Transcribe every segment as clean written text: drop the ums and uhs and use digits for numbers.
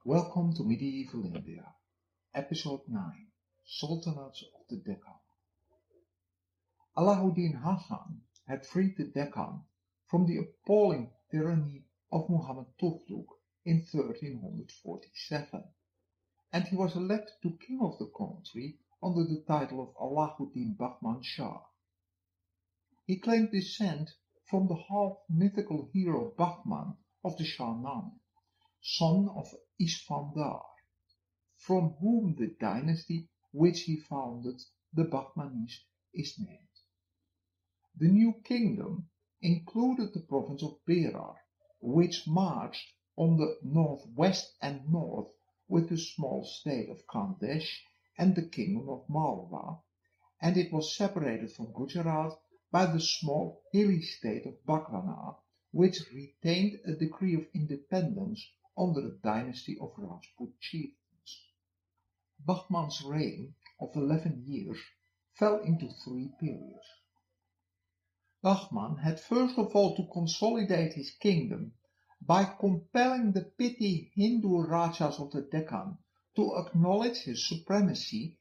Welcome to Medieval India, Episode 9, Sultanates of the Deccan. Alauddin Hassan had freed the Deccan from the appalling tyranny of Muhammad Tughlaq in 1347, and he was elected to king of the country under the title of Alauddin Bahman Shah. He claimed descent from the half-mythical hero Bahman of the Shahnameh, son of Isfandar, from whom the dynasty which he founded, the Bahmanis, is named. The new kingdom included the province of Berar, which marched on the northwest and north with the small state of Khandesh and the kingdom of Malwa, and it was separated from Gujarat by the small hilly state of Baghana, which retained a degree of independence under the dynasty of Rajput chieftains. Bahman's reign of 11 years fell into 3 periods. Bahman had first of all to consolidate his kingdom by compelling the petty Hindu Rajas of the Deccan to acknowledge his supremacy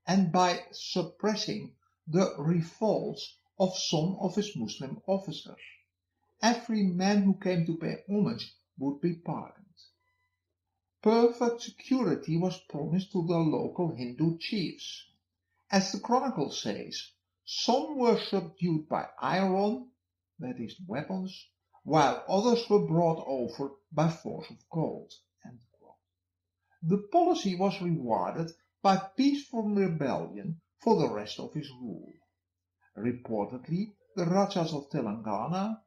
and by suppressing the revolts of some of his Muslim officers. Every man who came to pay homage would be pardoned. Perfect security was promised to the local Hindu chiefs. As the chronicle says, some were subdued by iron, that is, weapons, while others were brought over by force of gold. The policy was rewarded by peaceful rebellion for the rest of his rule. Reportedly, the Rajas of Telangana,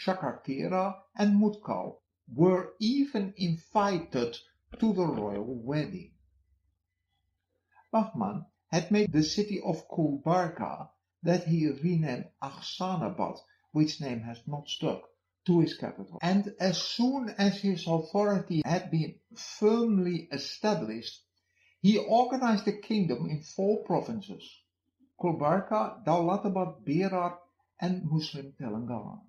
Shakatera, and Mutkal were even invited to the royal wedding. Bahman had made the city of Gulbarga, that he renamed Ahsanabad, which name has not stuck, to his capital. And as soon as his authority had been firmly established, he organized the kingdom in 4 provinces: Gulbarga, Daulatabad, Berar, and Muslim Telangana.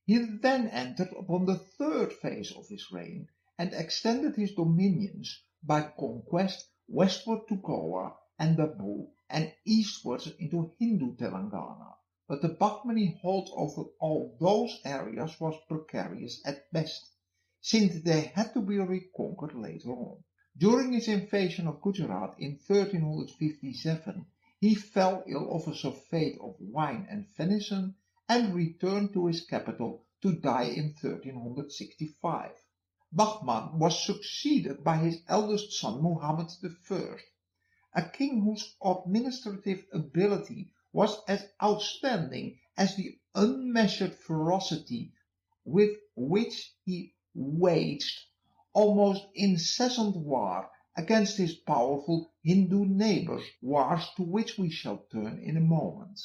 He then entered upon the 3rd phase of his reign and extended his dominions by conquest westward to Goa and Dabu and eastwards into Hindu Telangana, but the Bahmani hold over all those areas was precarious at best, since they had to be reconquered later on. During his invasion of Gujarat in 1357, he fell ill of a surfeit of wine and venison and returned to his capital to die in 1365. Bahman was succeeded by his eldest son Muhammad I, a king whose administrative ability was as outstanding as the unmeasured ferocity with which he waged almost incessant war against his powerful Hindu neighbors, wars to which we shall turn in a moment.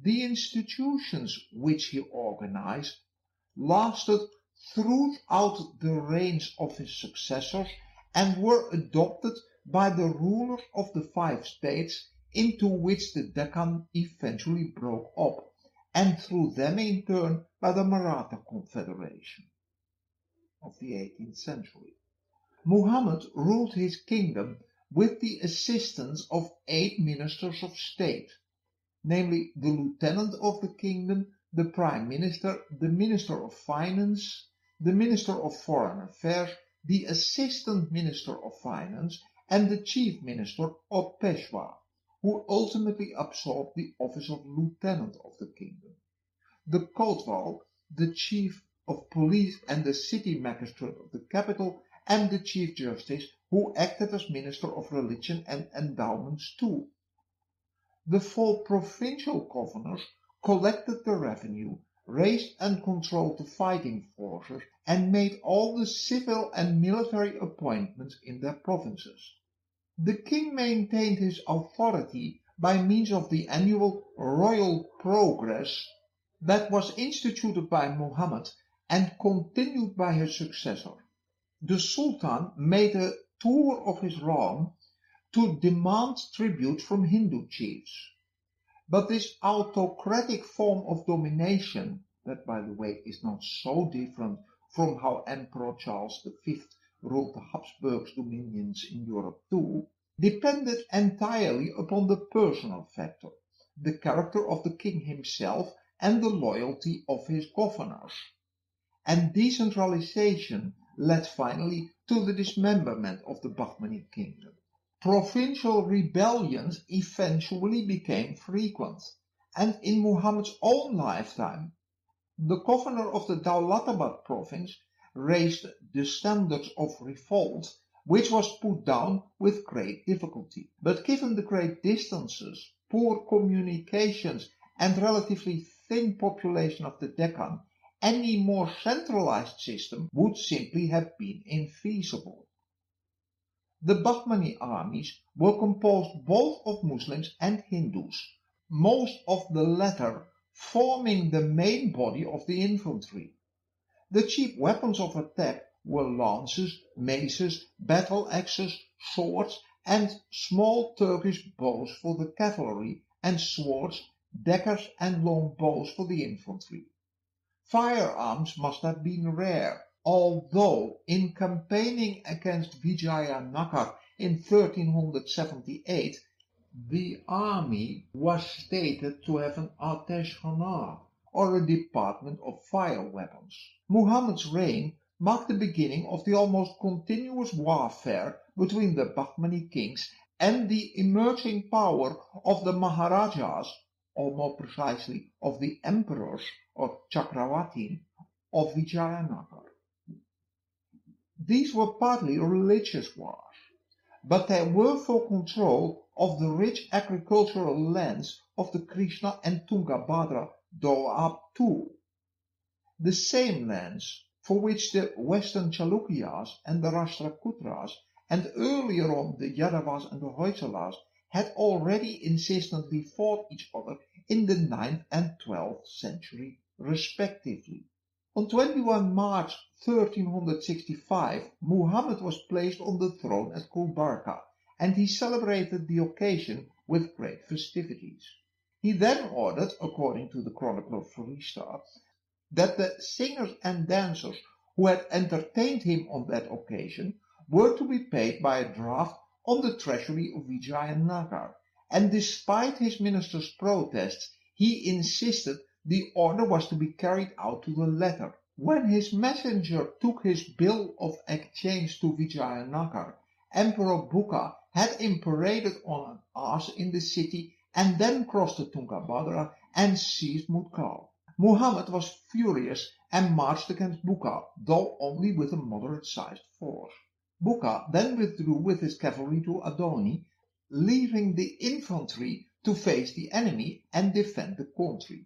The institutions which he organized lasted throughout the reigns of his successors and were adopted by the rulers of the 5 states into which the Deccan eventually broke up, and through them in turn by the Maratha Confederation of the 18th century. Muhammad ruled his kingdom with the assistance of 8 ministers of state, namely the lieutenant of the kingdom, the prime minister, the minister of finance, the minister of foreign affairs, the assistant minister of finance, and the chief minister or Peshwa, who ultimately absorbed the office of lieutenant of the kingdom. The Kotwal, the chief of police and the city magistrate of the capital, and the chief justice, who acted as minister of religion and endowments too. The 4 provincial governors collected the revenue, raised and controlled the fighting forces, and made all the civil and military appointments in their provinces. The king maintained his authority by means of the annual royal progress that was instituted by Muhammad and continued by his successor. The Sultan made a tour of his realm to demand tribute from Hindu chiefs. But this autocratic form of domination, that by the way is not so different from how Emperor Charles V ruled the Habsburg dominions in Europe too, depended entirely upon the personal factor, the character of the king himself and the loyalty of his governors. And decentralization led finally to the dismemberment of the Bahmani kingdom. Provincial rebellions eventually became frequent, and in Muhammad's own lifetime, the governor of the Daulatabad province raised the standards of revolt, which was put down with great difficulty. But given the great distances, poor communications, and relatively thin population of the Deccan, any more centralized system would simply have been infeasible. The Bahmani armies were composed both of Muslims and Hindus, most of the latter forming the main body of the infantry. The chief weapons of attack were lances, maces, battle axes, swords, and small Turkish bows for the cavalry, and swords, daggers, and long bows for the infantry. Firearms must have been rare, although in campaigning against Vijayanagar in 1378, the army was stated to have an atesh-khanar, or a department of fire weapons. Muhammad's reign marked the beginning of the almost continuous warfare between the Bahmani kings and the emerging power of the Maharajas, or more precisely of the emperors, or Chakrawati, of Vijayanagar. These were partly religious wars, but they were for control of the rich agricultural lands of the Krishna and Tungabhadra Doab too. The same lands for which the Western Chalukyas and the Rashtrakutas, and earlier on the Yadavas and the Hoysalas, had already insistently fought each other in the 9th and 12th century respectively. On 21 March 1365, Muhammad was placed on the throne at Gulbarga, and he celebrated the occasion with great festivities. He then ordered, according to the chronicler Firuz, that the singers and dancers who had entertained him on that occasion were to be paid by a draft on the treasury of Vijayanagar, and despite his minister's protests, he insisted the order was to be carried out to the letter. When his messenger took his bill of exchange to Vijayanagar, Emperor Bukka had him paraded on an ass in the city and then crossed the Tungabhadra and seized Mutkal. Muhammad was furious and marched against Bukka, though only with a moderate-sized force. Bukka then withdrew with his cavalry to Adoni, leaving the infantry to face the enemy and defend the country.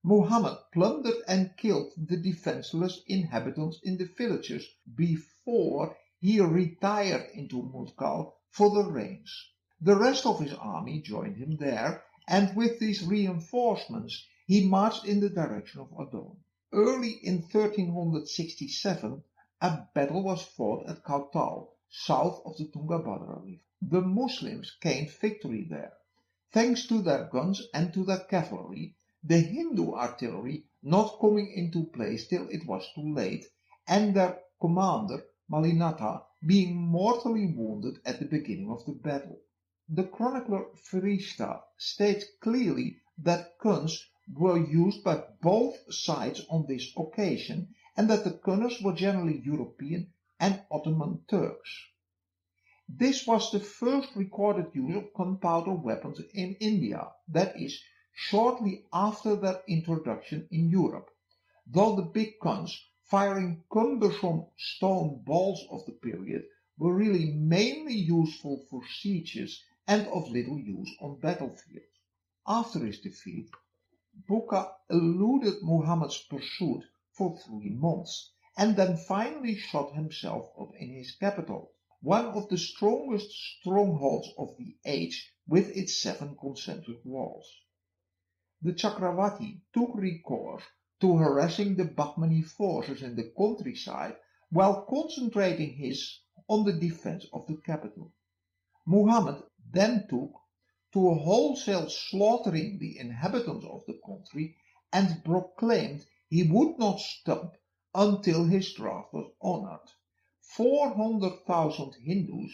Muhammad plundered and killed the defenseless inhabitants in the villages before he retired into Mutcal for the rains. The rest of his army joined him there, and with these reinforcements he marched in the direction of Adon. Early in 1367 a battle was fought at Kautal, south of the Tungabhadra River. The Muslims gained victory there. Thanks to their guns and to their cavalry, the Hindu artillery not coming into place till it was too late, and their commander, Malinatha, being mortally wounded at the beginning of the battle. The chronicler Firuz states clearly that guns were used by both sides on this occasion, and that the gunners were generally European and Ottoman Turks. This was the first recorded use of gunpowder weapons in India, that is, shortly after their introduction in Europe, though the big guns firing cumbersome stone balls of the period were really mainly useful for sieges and of little use on battlefields. After his defeat, Bukka eluded Muhammad's pursuit for 3 months, and then finally shut himself up in his capital, one of the strongest strongholds of the age with its 7 concentric walls. The Chakravati took recourse to harassing the Bahmani forces in the countryside while concentrating his on the defense of the capital. Muhammad then took to wholesale slaughtering the inhabitants of the country and proclaimed he would not stop until his draft was honored. 400,000 Hindus,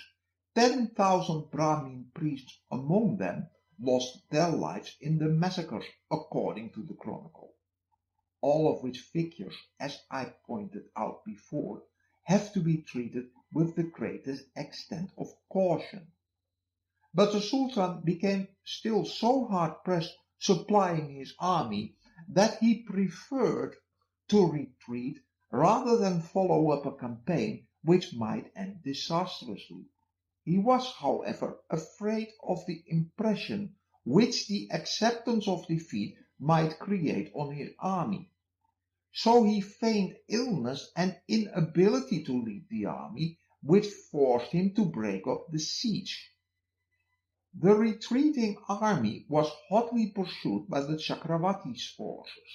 10,000 Brahmin priests among them, lost their lives in the massacres, according to the chronicle. All of which figures, as I pointed out before, have to be treated with the greatest extent of caution. But the Sultan became still so hard-pressed supplying his army that he preferred to retreat rather than follow up a campaign which might end disastrously. He was, however, afraid of the impression which the acceptance of defeat might create on his army. So he feigned illness and inability to lead the army, which forced him to break up the siege. The retreating army was hotly pursued by the Chakravati's forces.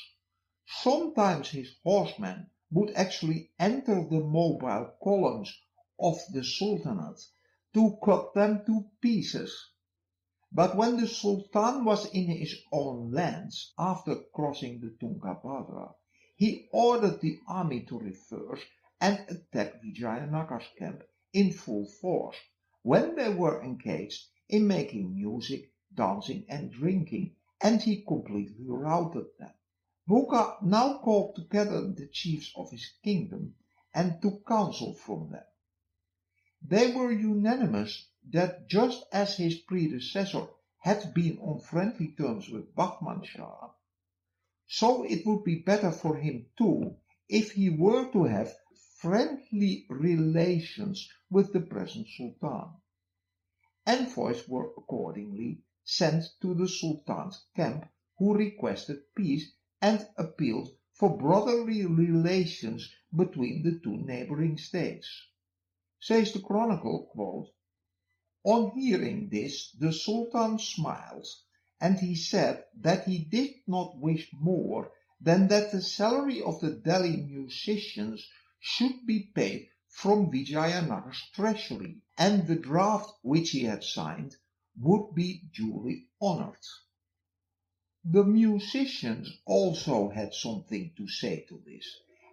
Sometimes his horsemen would actually enter the mobile columns of the Sultanate to cut them to pieces. But when the Sultan was in his own lands after crossing the Tungabhadra, he ordered the army to reverse and attack Vijayanagar's camp in full force, when they were engaged in making music, dancing and drinking, and he completely routed them. Bukka now called together the chiefs of his kingdom and took counsel from them. They were unanimous that just as his predecessor had been on friendly terms with Bahman Shah, so it would be better for him too if he were to have friendly relations with the present Sultan. Envoys were accordingly sent to the Sultan's camp, who requested peace and appealed for brotherly relations between the 2 neighboring states. Says the chronicle, quote, "On hearing this, the Sultan smiled, and he said that he did not wish more than that the salary of the Delhi musicians should be paid from Vijayanagar's treasury, and the draft which he had signed would be duly honored." The musicians also had something to say to this,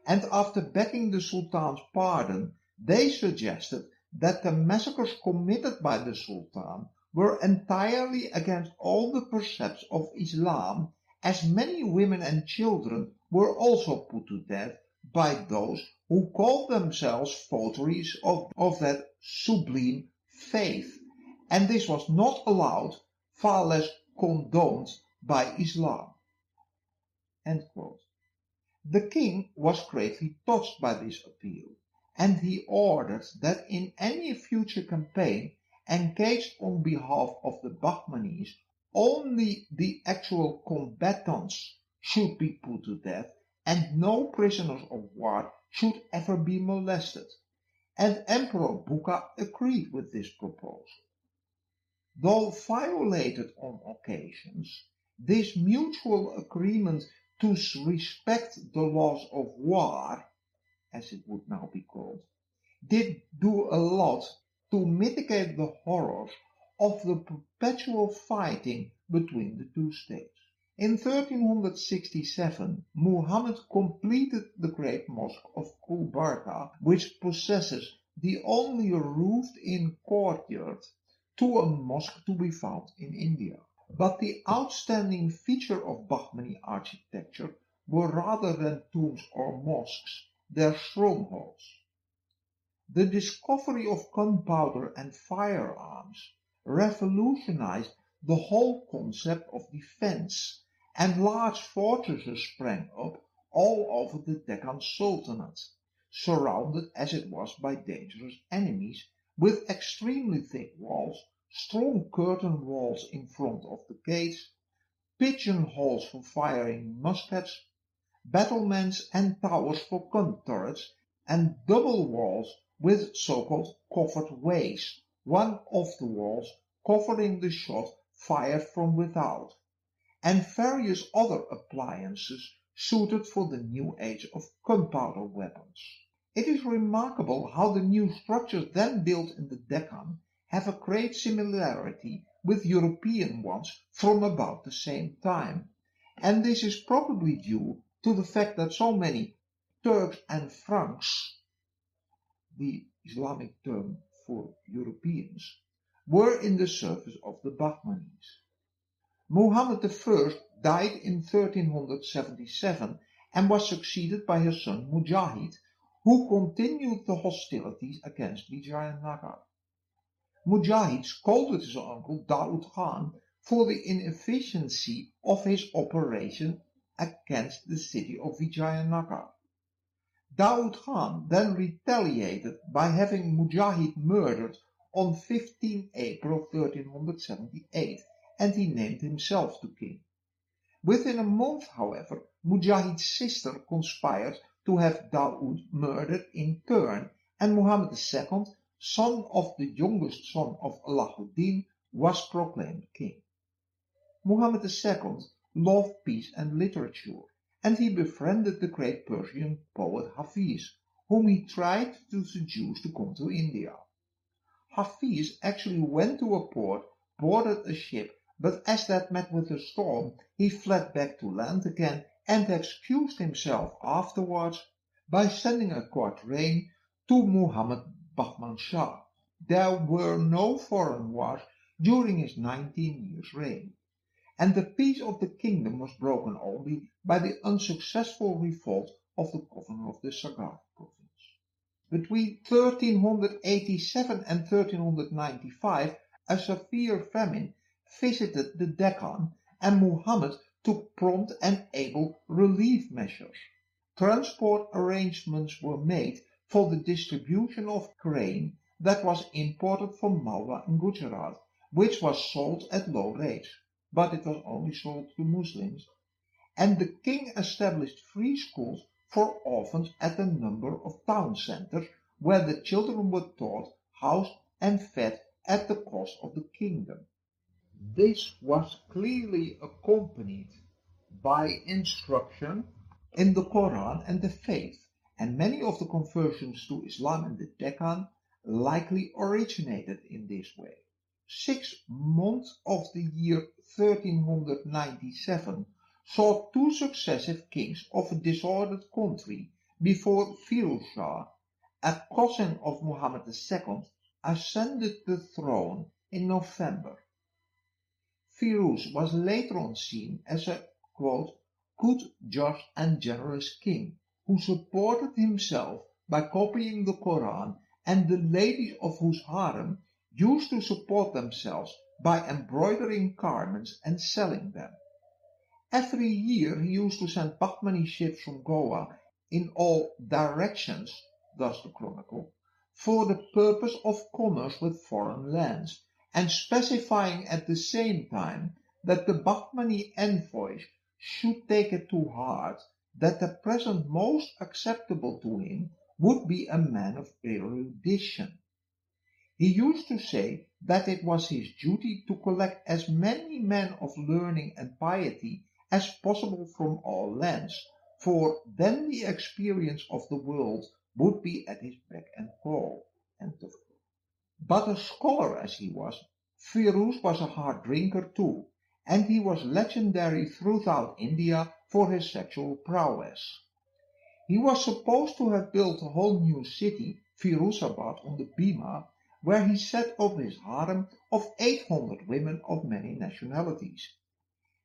and after begging the Sultan's pardon, they suggested that the massacres committed by the Sultan were entirely against all the precepts of Islam, as many women and children were also put to death by those who called themselves votaries of that sublime faith, and this was not allowed, far less condoned by Islam. End quote. The king was greatly touched by this appeal, and he ordered that in any future campaign engaged on behalf of the Bahmanis, only the actual combatants should be put to death, and no prisoners of war should ever be molested. and Emperor Bukka agreed with this proposal. Though violated on occasions, this mutual agreement to respect the laws of war, as it would now be called, did do a lot to mitigate the horrors of the perpetual fighting between the two states. In 1367, Muhammad completed the great mosque of Gulbarga, which possesses the only roofed-in courtyard to a mosque to be found in India. But the outstanding feature of Bahmani architecture were, rather than tombs or mosques, their strongholds. The discovery of gunpowder and firearms revolutionized the whole concept of defense, and large fortresses sprang up all over the Deccan Sultanate, surrounded as it was by dangerous enemies, with extremely thick walls, strong curtain walls in front of the gates, pigeonholes for firing muskets, battlements and towers for gun turrets, and double walls with so-called covered ways, one of the walls covering the shot fired from without, and various other appliances suited for the new age of gunpowder weapons. It is remarkable how the new structures then built in the Deccan have a great similarity with European ones from about the same time, and this is probably due to the fact that so many Turks and Franks, the Islamic term for Europeans, were in the service of the Bahmanis. Muhammad I died in 1377 and was succeeded by his son Mujahid, who continued the hostilities against Vijayanagar. Mujahid scolded his uncle Daud Khan for the inefficiency of his operation against the city of Vijayanagar. Daud Khan then retaliated by having Mujahid murdered on 15 April 1378, and he named himself to king. Within a month, however, Mujahid's sister conspired to have Daud murdered in turn, and Muhammad II, son of the youngest son of Alauddin, was proclaimed king. Muhammad II loved peace and literature, and he befriended the great Persian poet Hafiz, whom he tried to seduce to come to India. Hafiz actually went to a port, boarded a ship, but as that met with a storm, he fled back to land again and excused himself afterwards by sending a quatrain to Muhammad Bahman Shah. There were no foreign wars during his 19 years' reign, and the peace of the kingdom was broken only by the unsuccessful revolt of the governor of the Sagar province. Between 1387 and 1395, a severe famine visited the Deccan, and Muhammad took prompt and able relief measures. Transport arrangements were made for the distribution of grain that was imported from Malwa and Gujarat, which was sold at low rates, but it was only sold to Muslims, and the king established free schools for orphans at a number of town centers, where the children were taught, housed and fed at the cost of the kingdom. This was clearly accompanied by instruction in the Quran and the faith, and many of the conversions to Islam in the Deccan likely originated in this way. 6 months of the year 1397 saw 2 successive kings of a disordered country before Firuz Shah, a cousin of Muhammad II, ascended the throne in November. Firuz was later on seen as a, quote, good, just and generous king, who supported himself by copying the Quran, and the ladies of whose harem used to support themselves by embroidering garments and selling them. Every year he used to send Bahmani ships from Goa in all directions, thus the chronicle, for the purpose of commerce with foreign lands, and specifying at the same time that the Bahmani envoys should take it to heart that the present most acceptable to him would be a man of erudition. He used to say that it was his duty to collect as many men of learning and piety as possible from all lands, for then the experience of the world would be at his beck and call. But a scholar as he was, Firuz was a hard drinker too, and he was legendary throughout India for his sexual prowess. He was supposed to have built a whole new city, Firuzabad on the Bhima, where he set up his harem of 800 women of many nationalities.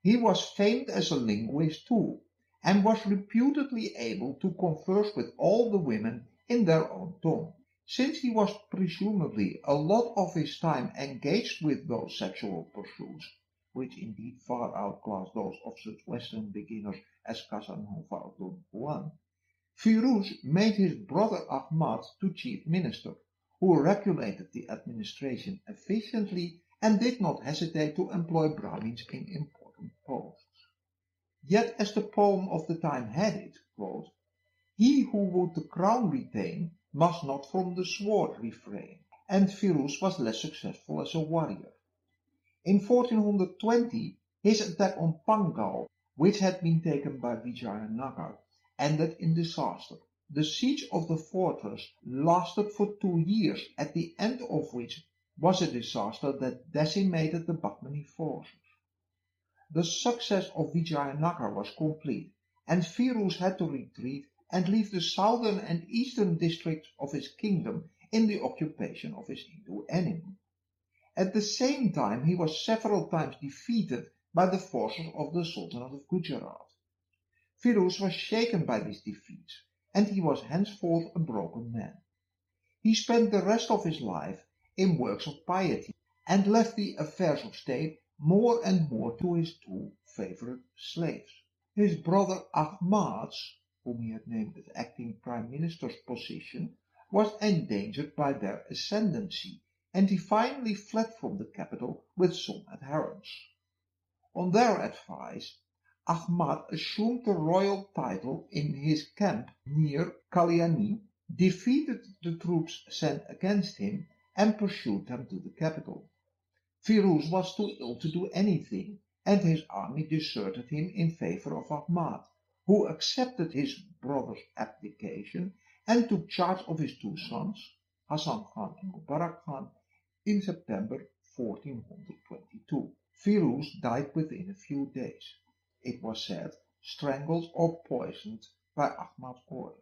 He was famed as a linguist too, and was reputedly able to converse with all the women in their own tongue. Since he was presumably a lot of his time engaged with those sexual pursuits, which indeed far outclass those of such Western beginners as Casanova or Don Juan, Firuz made his brother Ahmad to chief minister, who regulated the administration efficiently and did not hesitate to employ Brahmins in important posts. Yet, as the poem of the time had it, quote, "He who would the crown retain must not from the sword refrain," and Firuz was less successful as a warrior. In 1420, his attack on Pangal, which had been taken by Vijayanagar, ended in disaster. The siege of the fortress lasted for 2 years, at the end of which was a disaster that decimated the Bahmani forces. The success of Vijayanagar was complete, and Firuz had to retreat and leave the southern and eastern districts of his kingdom in the occupation of his Hindu enemy. At the same time, he was several times defeated by the forces of the Sultanate of Gujarat. Firuz was shaken by these defeats, and he was henceforth a broken man. He spent the rest of his life in works of piety, and left the affairs of state more and more to his 2 favorite slaves. His brother Ahmad's, whom he had named as acting prime minister's position, was endangered by their ascendancy, and he finally fled from the capital with some adherents. On their advice, Ahmad assumed the royal title in his camp near Kalyani, defeated the troops sent against him, and pursued them to the capital. Firuz was too ill to do anything, and his army deserted him in favor of Ahmad, who accepted his brother's abdication and took charge of his 2 sons, Hasan Khan and Gulbarga Khan, in September 1422. Firuz died within a few days. It was said, strangled or poisoned by Ahmad's orders.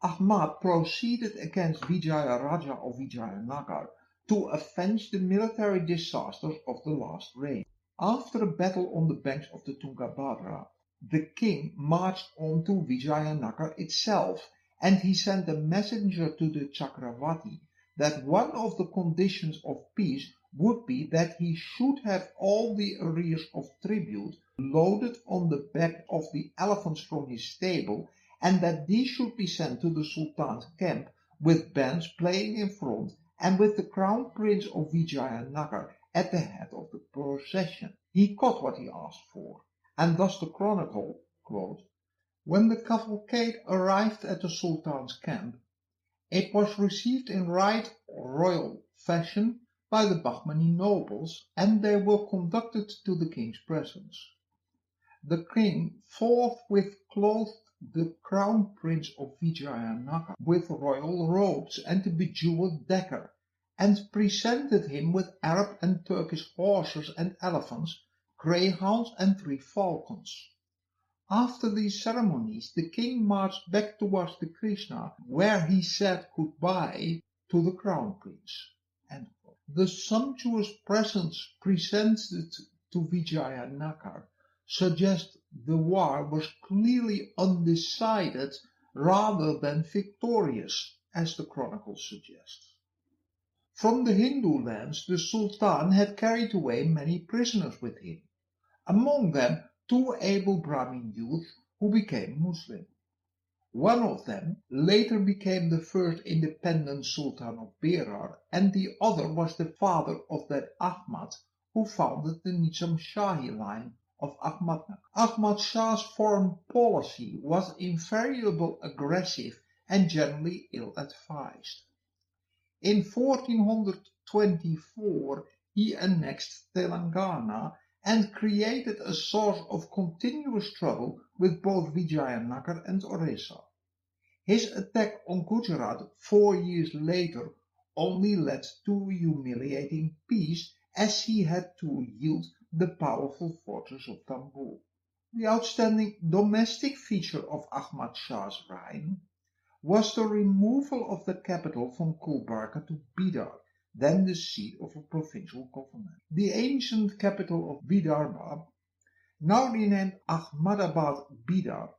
Ahmad proceeded against Vijayaraja of Vijayanagar to avenge the military disasters of the last reign. After a battle on the banks of the Tungabhadra, the king marched on to Vijayanagar itself, and he sent a messenger to the Chakravati that one of the conditions of peace would be that he should have all the arrears of tribute loaded on the back of the elephants from his stable, and that these should be sent to the Sultan's camp with bands playing in front and with the crown prince of Vijayanagar at the head of the procession. He got what he asked for, and thus the chronicle, quote, "When the cavalcade arrived at the Sultan's camp, it was received in right royal fashion by the Bahmani nobles, and they were conducted to the king's presence. The king forthwith clothed the crown prince of Vijayanagar with royal robes and a bejeweled dagger, and presented him with Arab and Turkish horses and elephants, greyhounds and 3 falcons. After these ceremonies, the king marched back towards the Krishna, where he said goodbye to the crown prince." The sumptuous presents presented to Vijayanagar suggest the war was clearly undecided rather than victorious, as the chronicle suggests. From the Hindu lands, the Sultan had carried away many prisoners with him, among them 2 able Brahmin youths who became Muslim. One of them later became the first independent Sultan of Berar, and the other was the father of that Ahmad who founded the Nizam Shahi line of Ahmadnagar. Ahmad Shah's foreign policy was invariably aggressive and generally ill-advised. In 1424 he annexed Telangana and created a source of continuous trouble with both Vijayanagar and Orissa. His attack on Gujarat 4 years later only led to a humiliating peace, as he had to yield the powerful fortress of Tambul. The outstanding domestic feature of Ahmad Shah's reign was the removal of the capital from Gulbarga to Bidar, then the seat of a provincial government. The ancient capital of Vidarbha, now renamed Ahmadabad Bidar,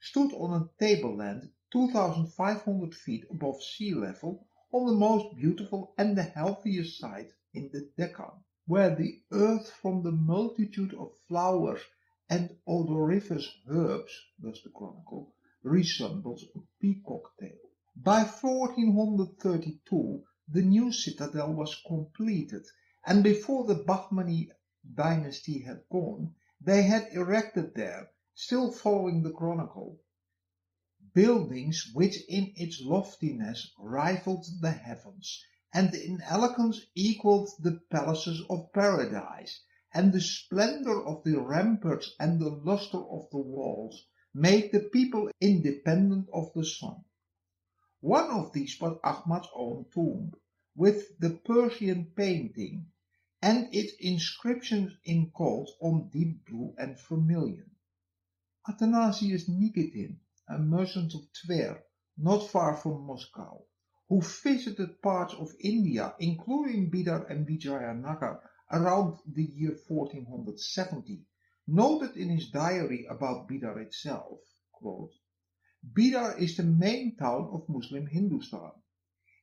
stood on a tableland 2,500 feet above sea level on the most beautiful and the healthiest site in the Deccan, where the earth from the multitude of flowers and odoriferous herbs, thus the chronicle, resembles a peacock tail. By 1432 the new citadel was completed, and before the Bahmani dynasty had gone, they had erected there, still following the chronicle, buildings which in its loftiness rivaled the heavens, and in elegance equaled the palaces of paradise, and the splendor of the ramparts and the luster of the walls made the people independent of the sun. One of these was Ahmad's own tomb, with the Persian painting and its inscriptions in gold on deep blue and vermilion. Athanasius Nikitin, a merchant of Tver, not far from Moscow, who visited parts of India, including Bidar and Vijayanagar, around the year 1470, noted in his diary about Bidar itself, quote, "Bidar is the main town of Muslim Hindustan.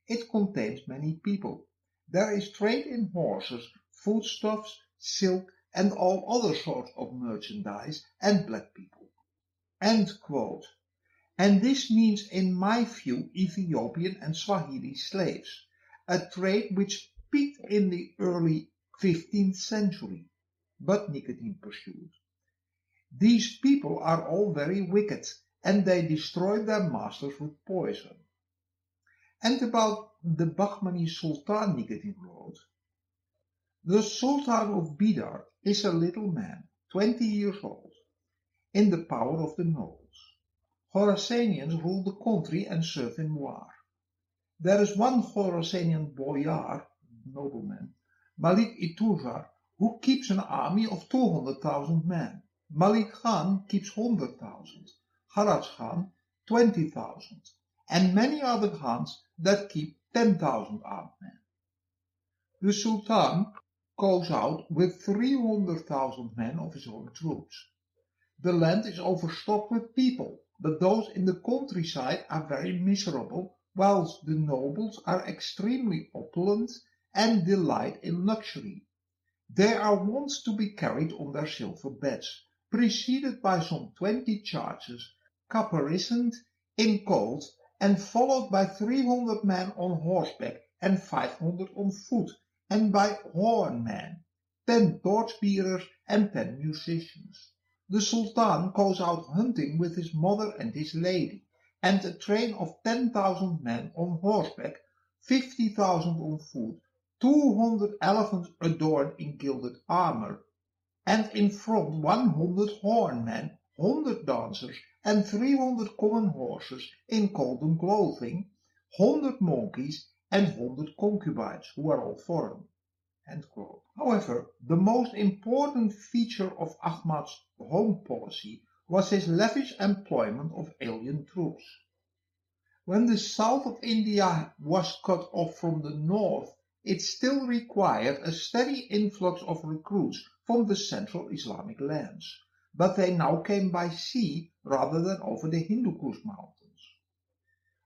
It contains many people. There is trade in horses, foodstuffs, silk, and all other sorts of merchandise, and black people." End quote. And this means, in my view, Ethiopian and Swahili slaves, a trade which peaked in the early 15th century. But Nikitin pursued, "These people are all very wicked, and they destroy their masters with poison." And about the Bahmani Sultan, Nikitin wrote, "The Sultan of Bidar is a little man, 20 years old, in the power of the nobles. Khorasanians rule the country and serve in war. There is one Khorasanian boyar, nobleman, Malik Ituzar, who keeps an army of 200,000 men. Malik Khan keeps 100,000, Haraj Khan 20,000, and many other Khans that keep 10,000 armed men. The Sultan goes out with 300,000 men of his own troops. The land is overstocked with people, but those in the countryside are very miserable, whilst the nobles are extremely opulent and delight in luxury. They are wont to be carried on their silver beds, preceded by some 20 chargers, caparisoned in gold, and followed by 300 men on horseback and 500 on foot, and by hornmen, 10 torchbearers and 10 musicians. The Sultan goes out hunting with his mother and his lady, and a train of 10,000 men on horseback, 50,000 on foot, 200 elephants adorned in gilded armor, and in front 100 hornmen, 100 dancers, and 300 common horses in golden clothing, 100 monkeys, and 100 concubines, who are all foreign." However, the most important feature of Ahmad's home policy was his lavish employment of alien troops. When the south of India was cut off from the north, it still required a steady influx of recruits from the central Islamic lands, but they now came by sea rather than over the Hindu Kush mountains.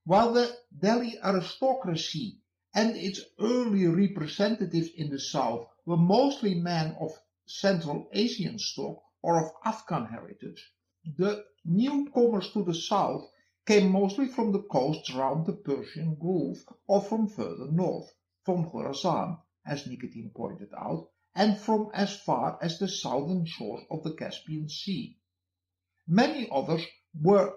While the Delhi aristocracy and its early representatives in the south were mostly men of Central Asian stock or of Afghan heritage, the newcomers to the south came mostly from the coasts round the Persian Gulf or from further north, from Khorasan, as Nikitin pointed out, and from as far as the southern shores of the Caspian Sea. Many others were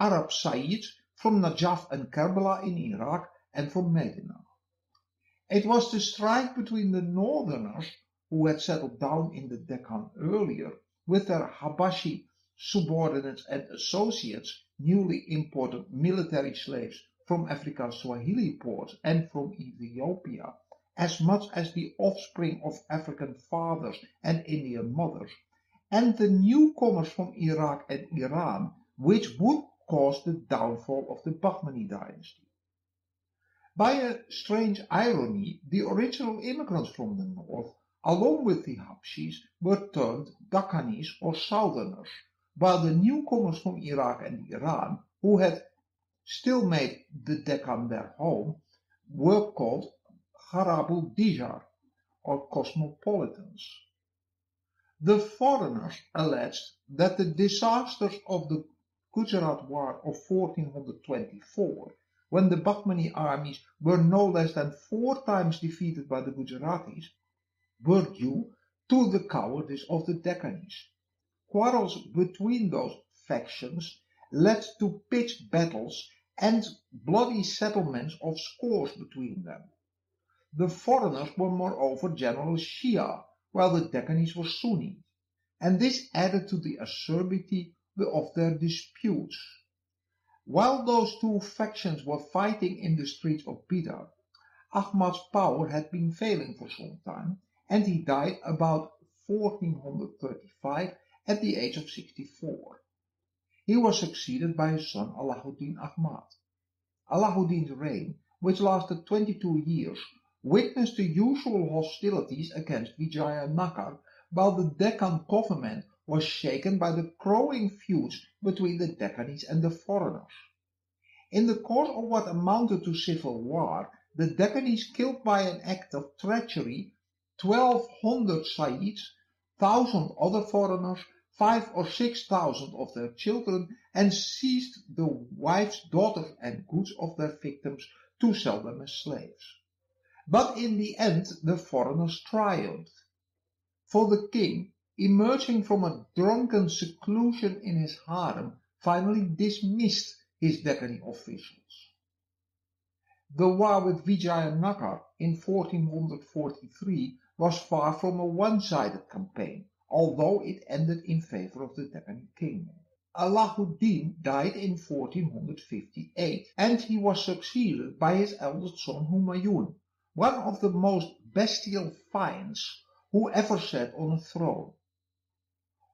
Arab Sayyids from Najaf and Karbala in Iraq, and from Medina. It was the strife between the northerners, who had settled down in the Deccan earlier, with their Habashi subordinates and associates, newly imported military slaves from Africa's Swahili ports and from Ethiopia, as much as the offspring of African fathers and Indian mothers, and the newcomers from Iraq and Iran, which would cause the downfall of the Bahmani dynasty. By a strange irony, the original immigrants from the north, along with the Habshis, were termed Deccanese or Southerners, while the newcomers from Iraq and Iran, who had still made the Deccan their home, were called Harabul Dijar, or cosmopolitans. The foreigners alleged that the disasters of the Gujarat War of 1424, when the Bahmani armies were no less than 4 times defeated by the Gujaratis, were due to the cowardice of the Deccanese. Quarrels between those factions led to pitched battles and bloody settlements of scores between them. The foreigners were moreover generally Shia, while the Deccanese were Sunni, and this added to the acerbity of their disputes. While those two factions were fighting in the streets of Bidar, Ahmad's power had been failing for some time, and he died about 1435 at the age of 64. He was succeeded by his son Alauddin Ahmad. Alauddin's reign, which lasted 22 years, witnessed the usual hostilities against Vijayanagar, while the Deccan government was shaken by the growing feuds between the Deccanese and the foreigners. In the course of what amounted to civil war, the Deccanese killed by an act of treachery 1,200 Sayyids, 1,000 other foreigners, 5,000 or 6,000 of their children, and seized the wives, daughters, and goods of their victims to sell them as slaves. But in the end, the foreigners triumphed. For the king, emerging from a drunken seclusion in his harem, finally dismissed his Deccani officials. The war with Vijayanagar in 1443 was far from a one-sided campaign, although it ended in favor of the Deccan kingdom. Alauddin died in 1458, and he was succeeded by his eldest son Humayun, one of the most bestial fiends who ever sat on a throne.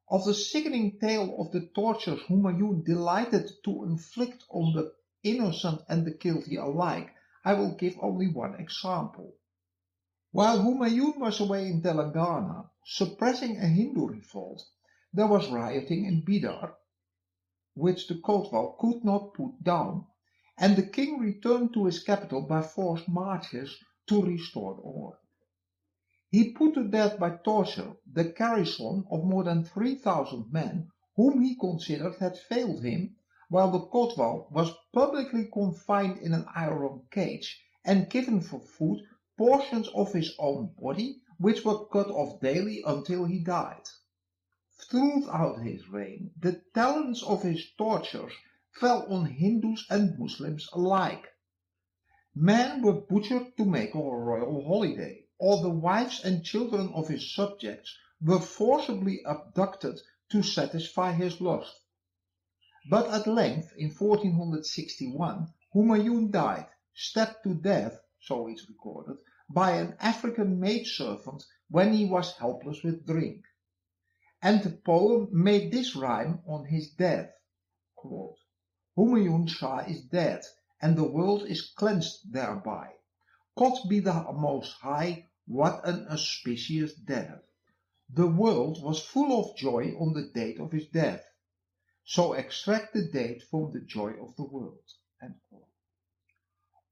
Of the sickening tale of the tortures Humayun delighted to inflict on the innocent and the guilty alike, I will give only one example. While Humayun was away in Telangana, suppressing a Hindu revolt, there was rioting in Bidar, which the Kotwal could not put down, and the king returned to his capital by forced marches to restore order. He put to death by torture the garrison of more than 3,000 men whom he considered had failed him, while the Kotwal was publicly confined in an iron cage and given for food portions of his own body, which were cut off daily until he died. Throughout his reign, the talents of his tortures fell on Hindus and Muslims alike. Men were butchered to make a royal holiday, or the wives and children of his subjects were forcibly abducted to satisfy his lust. But at length, in 1461, Humayun died, stabbed to death, so it's recorded, by an African maidservant when he was helpless with drink. And the poem made this rhyme on his death, quote, Humayun Shah is dead, and the world is cleansed thereby. God be the Most High, what an auspicious death. The world was full of joy on the date of his death. So extract the date from the joy of the world. End quote.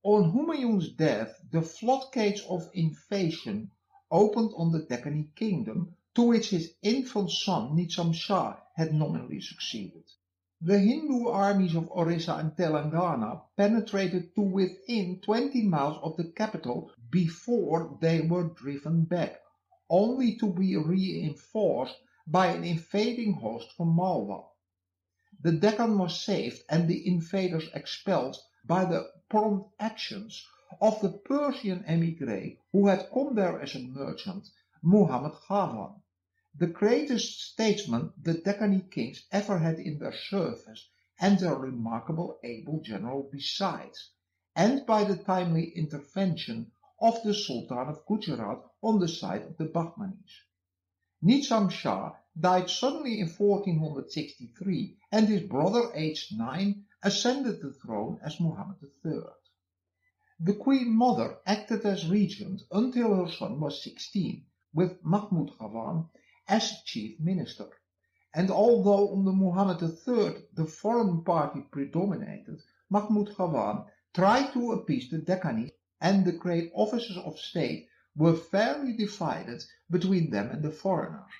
On Humayun's death, the floodgates of invasion opened on the Deccani kingdom, to which his infant son Nizam Shah had nominally succeeded. The Hindu armies of Orissa and Telangana penetrated to within 20 miles of the capital before they were driven back, only to be reinforced by an invading host from Malwa. the Deccan was saved and the invaders expelled by the prompt actions of the Persian emigre who had come there as a merchant, Muhammad Ghawan, the greatest statesman the Deccani kings ever had in their service, and a remarkable able general besides, and by the timely intervention of the Sultan of Gujarat on the side of the Bahmanis. Nizam Shah died suddenly in 1463, and his brother, aged 9, ascended the throne as Muhammad III. The Queen Mother acted as regent until her son was 16, with Muhammad Ghawan as chief minister, and although under Muhammad III the foreign party predominated, Muhammad Ghawan tried to appease the Deccanis, and the great officers of state were fairly divided between them and the foreigners.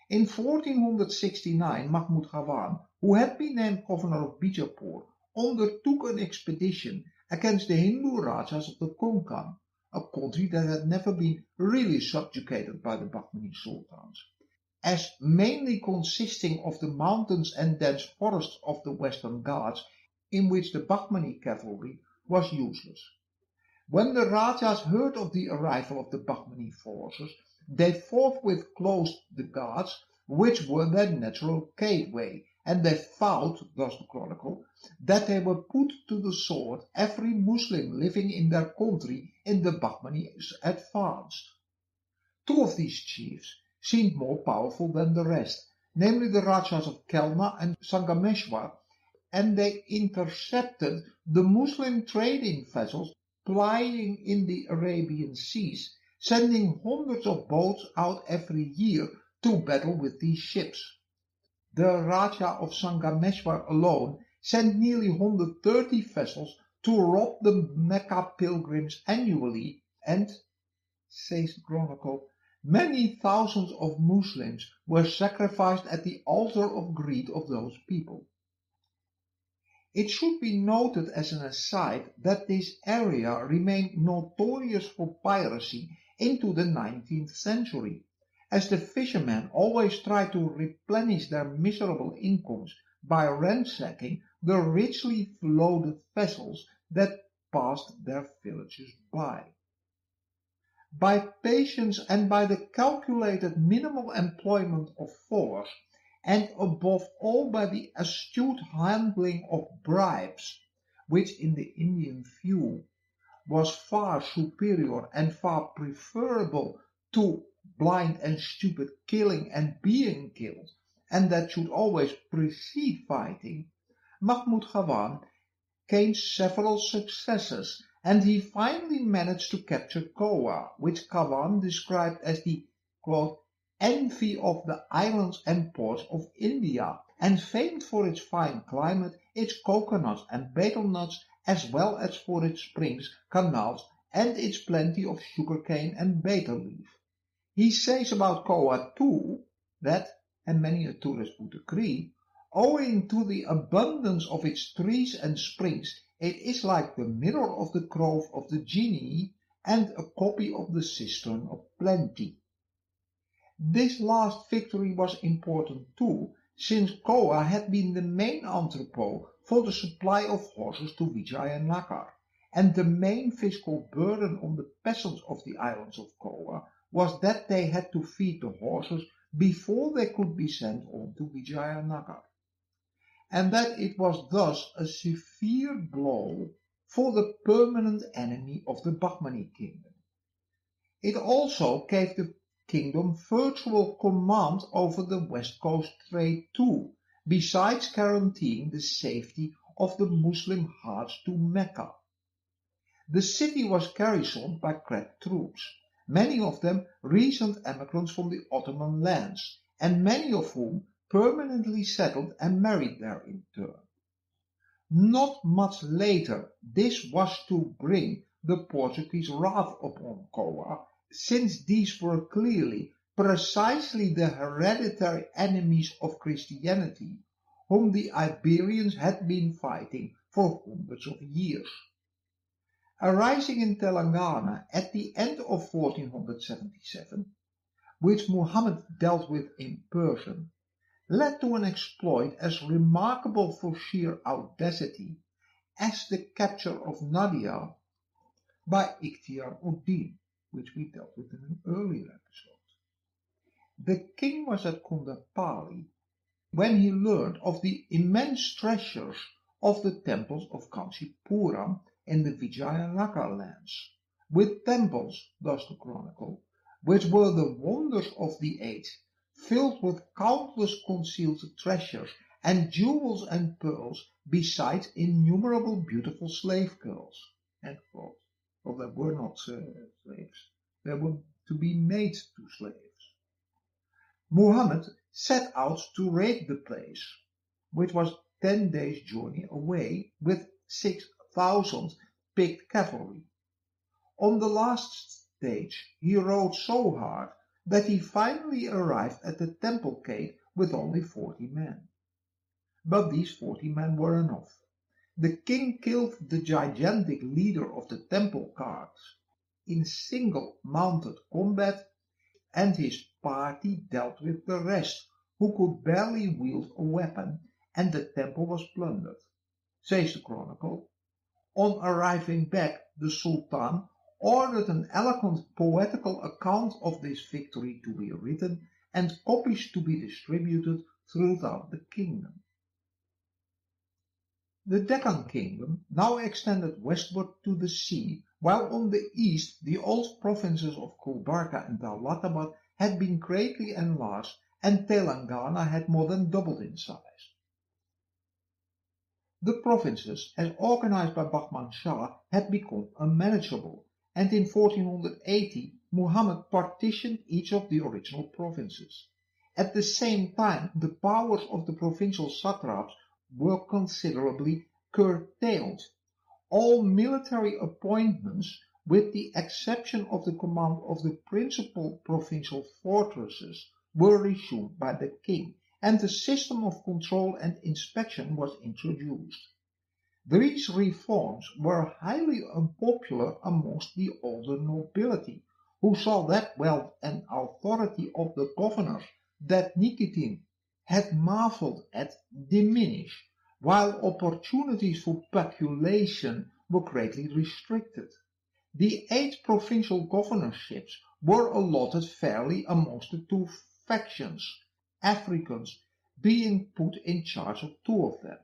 In 1469 Muhammad Ghawan, who had been named governor of Bijapur, undertook an expedition against the Hindu Rajas of the Konkan, a country that had never been really subjugated by the Bahmani sultans, as mainly consisting of the mountains and dense forests of the Western Ghats, in which the Bahmani cavalry was useless. When the Rajas heard of the arrival of the Bahmani forces, they forthwith closed the Ghats, which were their natural gateway, and they vowed, thus the chronicle, that they would put to the sword every Muslim living in their country in the Bahmani's advance. Two of these chiefs seemed more powerful than the rest, namely the Rajas of Kelna and Sangameshwar, and they intercepted the Muslim trading vessels plying in the Arabian seas, sending hundreds of boats out every year to battle with these ships. The Raja of Sangameshwar alone sent nearly 130 vessels to rob the Mecca pilgrims annually, and, says the chronicle, many thousands of Muslims were sacrificed at the altar of greed of those people. It should be noted as an aside that this area remained notorious for piracy into the 19th century, as the fishermen always tried to replenish their miserable incomes by ransacking the richly loaded vessels that passed their villages by. By patience and by the calculated minimal employment of force, and above all by the astute handling of bribes, which in the Indian view was far superior and far preferable to blind and stupid killing and being killed, and that should always precede fighting, Muhammad Ghawan gained several successes, and he finally managed to capture Goa, which Ghawan described as the, quote, envy of the islands and ports of India, and famed for its fine climate, its coconuts and betel nuts, as well as for its springs, canals, and its plenty of sugarcane and betel leaf. He says about Goa too that, and many a tourist would agree, owing to the abundance of its trees and springs, it is like the mirror of the grove of the genie and a copy of the cistern of plenty. This last victory was important too, since Goa had been the main entrepot for the supply of horses to Vijayanagar, and the main fiscal burden on the peasants of the islands of Goa was that they had to feed the horses before they could be sent on to Vijayanagar, and that it was thus a severe blow for the permanent enemy of the Bahmani kingdom. It also gave the kingdom virtual command over the west coast trade too, besides guaranteeing the safety of the Muslim Hajj to Mecca. The city was garrisoned by crack troops, many of them recent emigrants from the Ottoman lands, and many of whom permanently settled and married there in turn. Not much later, this was to bring the Portuguese wrath upon Goa, since these were clearly precisely the hereditary enemies of Christianity, whom the Iberians had been fighting for hundreds of years. Arising in Telangana at the end of 1477, which Muhammad dealt with in person, led to an exploit as remarkable for sheer audacity as the capture of Nadia by Ikhtiar-ud-Din, which we dealt with in an earlier episode. The king was at Kundapali when he learned of the immense treasures of the temples of Kanchipuram in the Vijayanagar lands, with temples, thus the chronicle, which were the wonders of the age, filled with countless concealed treasures and jewels and pearls, besides innumerable beautiful slave girls. Well, they were not slaves, they were to be made to slaves. Muhammad set out to raid the place, which was 10 days' journey away, with 6,000 picked cavalry. On the last stage he rode so hard that he finally arrived at the temple gate with only 40 men. But these 40 men were enough. The king killed the gigantic leader of the temple guards in single mounted combat, and his party dealt with the rest, who could barely wield a weapon, and the temple was plundered. Says the chronicle, on arriving back, the Sultan ordered an eloquent poetical account of this victory to be written and copies to be distributed throughout the kingdom. The Deccan kingdom now extended westward to the sea, while on the east the old provinces of Gulbarga and Daulatabad had been greatly enlarged, and Telangana had more than doubled in size. The provinces, as organized by Bahmani Shah, had become unmanageable, and in 1480 Muhammad partitioned each of the original provinces. At the same time, the powers of the provincial satraps were considerably curtailed. All military appointments, with the exception of the command of the principal provincial fortresses, were resumed by the king, and a system of control and inspection was introduced. These reforms were highly unpopular amongst the older nobility, who saw that wealth and authority of the governors that Nikitin had marveled at diminish, while opportunities for peculation were greatly restricted. The 8 provincial governorships were allotted fairly amongst the 2 factions, Africans being put in charge of 2 of them.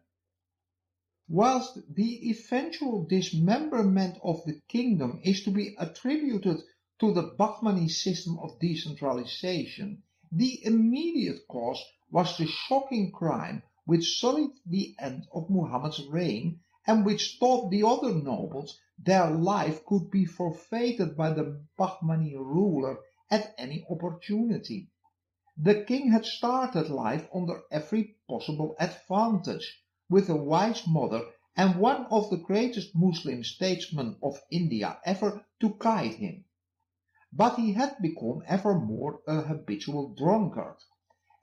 Whilst the eventual dismemberment of the kingdom is to be attributed to the Bahmani system of decentralization, the immediate cause was the shocking crime which sullied the end of Muhammad's reign, and which taught the other nobles their life could be forfeited by the Bahmani ruler at any opportunity. The king had started life under every possible advantage, with a wise mother and one of the greatest Muslim statesmen of India ever to guide him. But he had become ever more a habitual drunkard,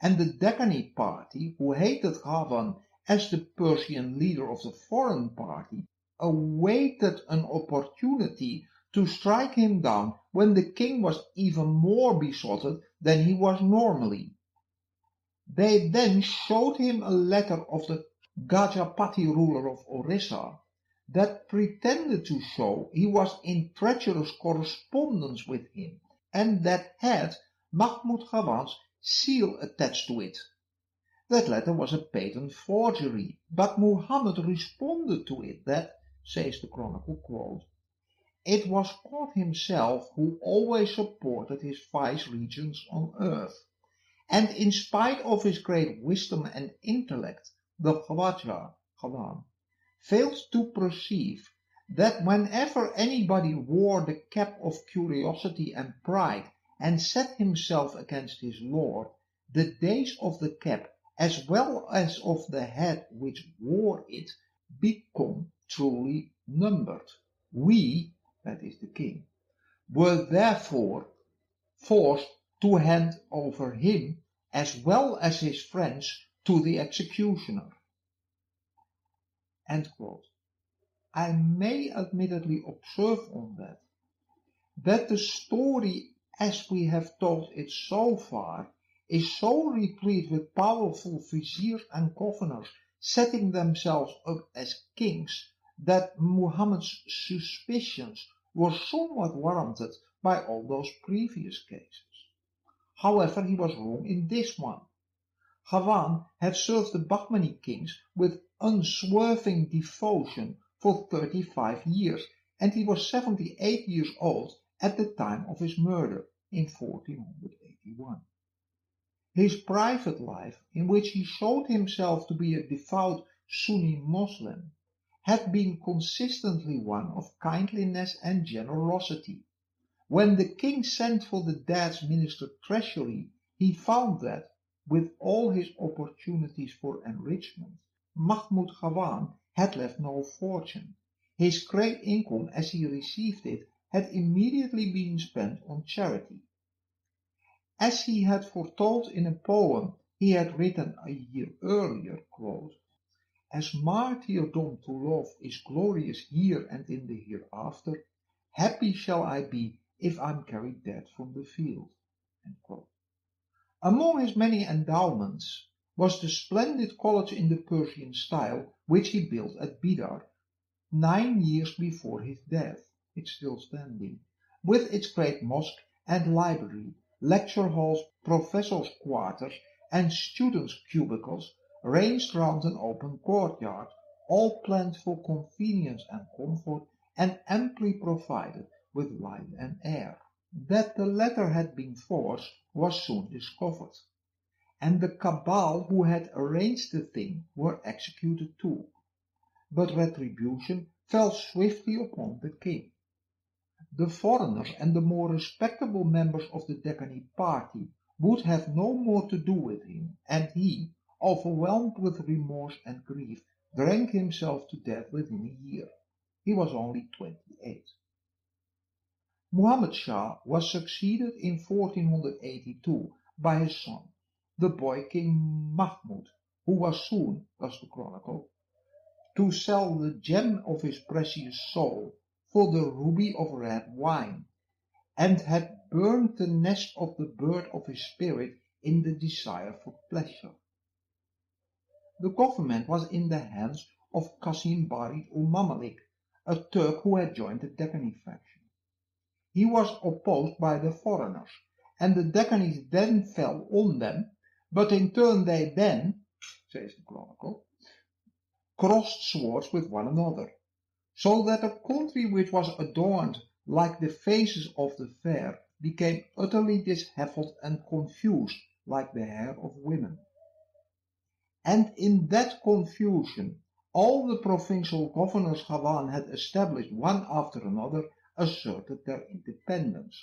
and the Deccani party, who hated Ghawan as the Persian leader of the foreign party, awaited an opportunity to strike him down when the king was even more besotted than he was normally. They then showed him a letter of the Gajapati ruler of Orissa that pretended to show he was in treacherous correspondence with him, and that had Muhammad Ghawan's seal attached to it. That letter was a patent forgery, but Muhammad responded to it that, says the chronicle, quote, it was God himself who always supported his vice-regents on earth, and in spite of his great wisdom and intellect, the Khwaja, Ghawan, failed to perceive that whenever anybody wore the cap of curiosity and pride and set himself against his lord, the days of the cap, as well as of the head which wore it, become truly numbered. We, that is the king, were therefore forced to hand over him, as well as his friends, to the executioner. End quote. I may admittedly observe on that the story as we have told it so far is so replete with powerful viziers and governors setting themselves up as kings that Muhammad's suspicions were somewhat warranted by all those previous cases. However, he was wrong in this one. Ghawan had served the Bahmani kings with unswerving devotion for 35 years, and he was 78 years old at the time of his murder in 1481. His private life, in which he showed himself to be a devout Sunni Muslim, had been consistently one of kindliness and generosity. When the king sent for the dead's minister treasury, he found that, with all his opportunities for enrichment, Mahmud Ghawan had left no fortune. His great income as he received it had immediately been spent on charity. As he had foretold in a poem he had written a year earlier, quote, "As martyrdom to love is glorious here and in the hereafter, happy shall I be if I'm carried dead from the field." End quote. Among his many endowments was the splendid college in the Persian style which he built at Bidar 9 years before his death. It's still standing, with its great mosque and library, lecture halls, professors' quarters, and students' cubicles ranged round an open courtyard, all planned for convenience and comfort, and amply provided with light and air. That the latter had been forced was soon discovered, and the cabal who had arranged the thing were executed too. But retribution fell swiftly upon the king. The foreigners and the more respectable members of the Deccan party would have no more to do with him, and he, overwhelmed with remorse and grief, drank himself to death within a year. He was only 28. Muhammad Shah was succeeded in 1482 by his son, the boy King Mahmud, who was soon, thus the chronicle, to sell the gem of his precious soul for the ruby of red wine, and had burned the nest of the bird of his spirit in the desire for pleasure. The government was in the hands of Qasim Barid Malik, a Turk who had joined the Deccan faction. He was opposed by the foreigners, and the Deccanese then fell on them, but in turn they then, says the chronicle, crossed swords with one another, so that a country which was adorned like the faces of the fair became utterly dishevelled and confused like the hair of women. And in that confusion all the provincial governors Ghawan had established one after another asserted their independence.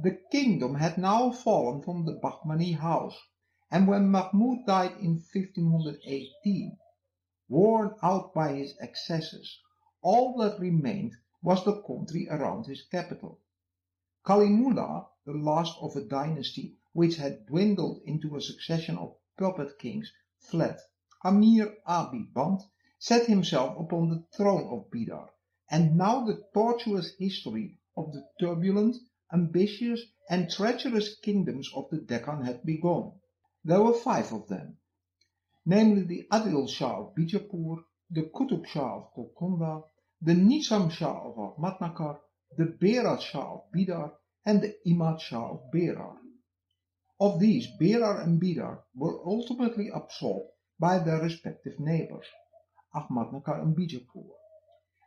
The kingdom had now fallen from the Bahmani house, and when Mahmud died in 1518, worn out by his excesses, all that remained was the country around his capital. Kalimullah, the last of a dynasty which had dwindled into a succession of puppet kings, fled. Amir Abi Band set himself upon the throne of Bidar, and now the tortuous history of the turbulent, ambitious, and treacherous kingdoms of the Deccan had begun. There were 5 of them, namely the Adil Shah of Bijapur, the Qutub Shah of Golcunda, the Nizam Shah of Ahmadnagar, the Barid Shah of Bidar, and the Imad Shah of Berar. Of these, Berar and Bidar were ultimately absorbed by their respective neighbors, Ahmadnagar and Bijapur.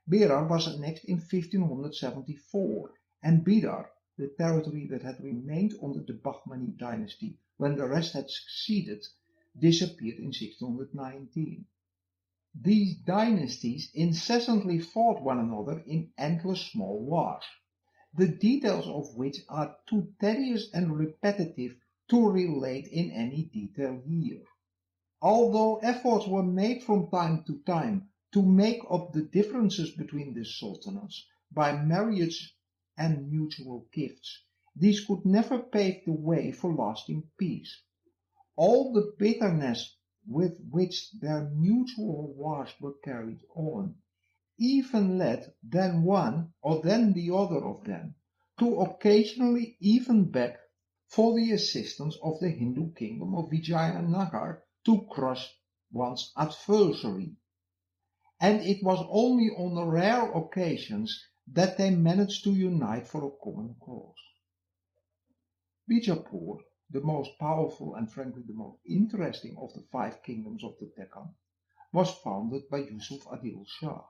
Berar was annexed in 1574, and Bidar, the territory that had remained under the Bahmani dynasty when the rest had succeeded, disappeared in 1619. These dynasties incessantly fought one another in endless small wars, the details of which are too tedious and repetitive to relate in any detail here. Although efforts were made from time to time to make up the differences between the sultanates by marriage and mutual gifts, these could never pave the way for lasting peace. All the bitterness with which their mutual wars were carried on even led then one or then the other of them to occasionally even beg for the assistance of the Hindu kingdom of Vijayanagar to crush one's adversary. And it was only on rare occasions that they managed to unite for a common cause. Bijapur, the most powerful and frankly the most interesting of the 5 kingdoms of the Deccan, was founded by Yusuf Adil Shah.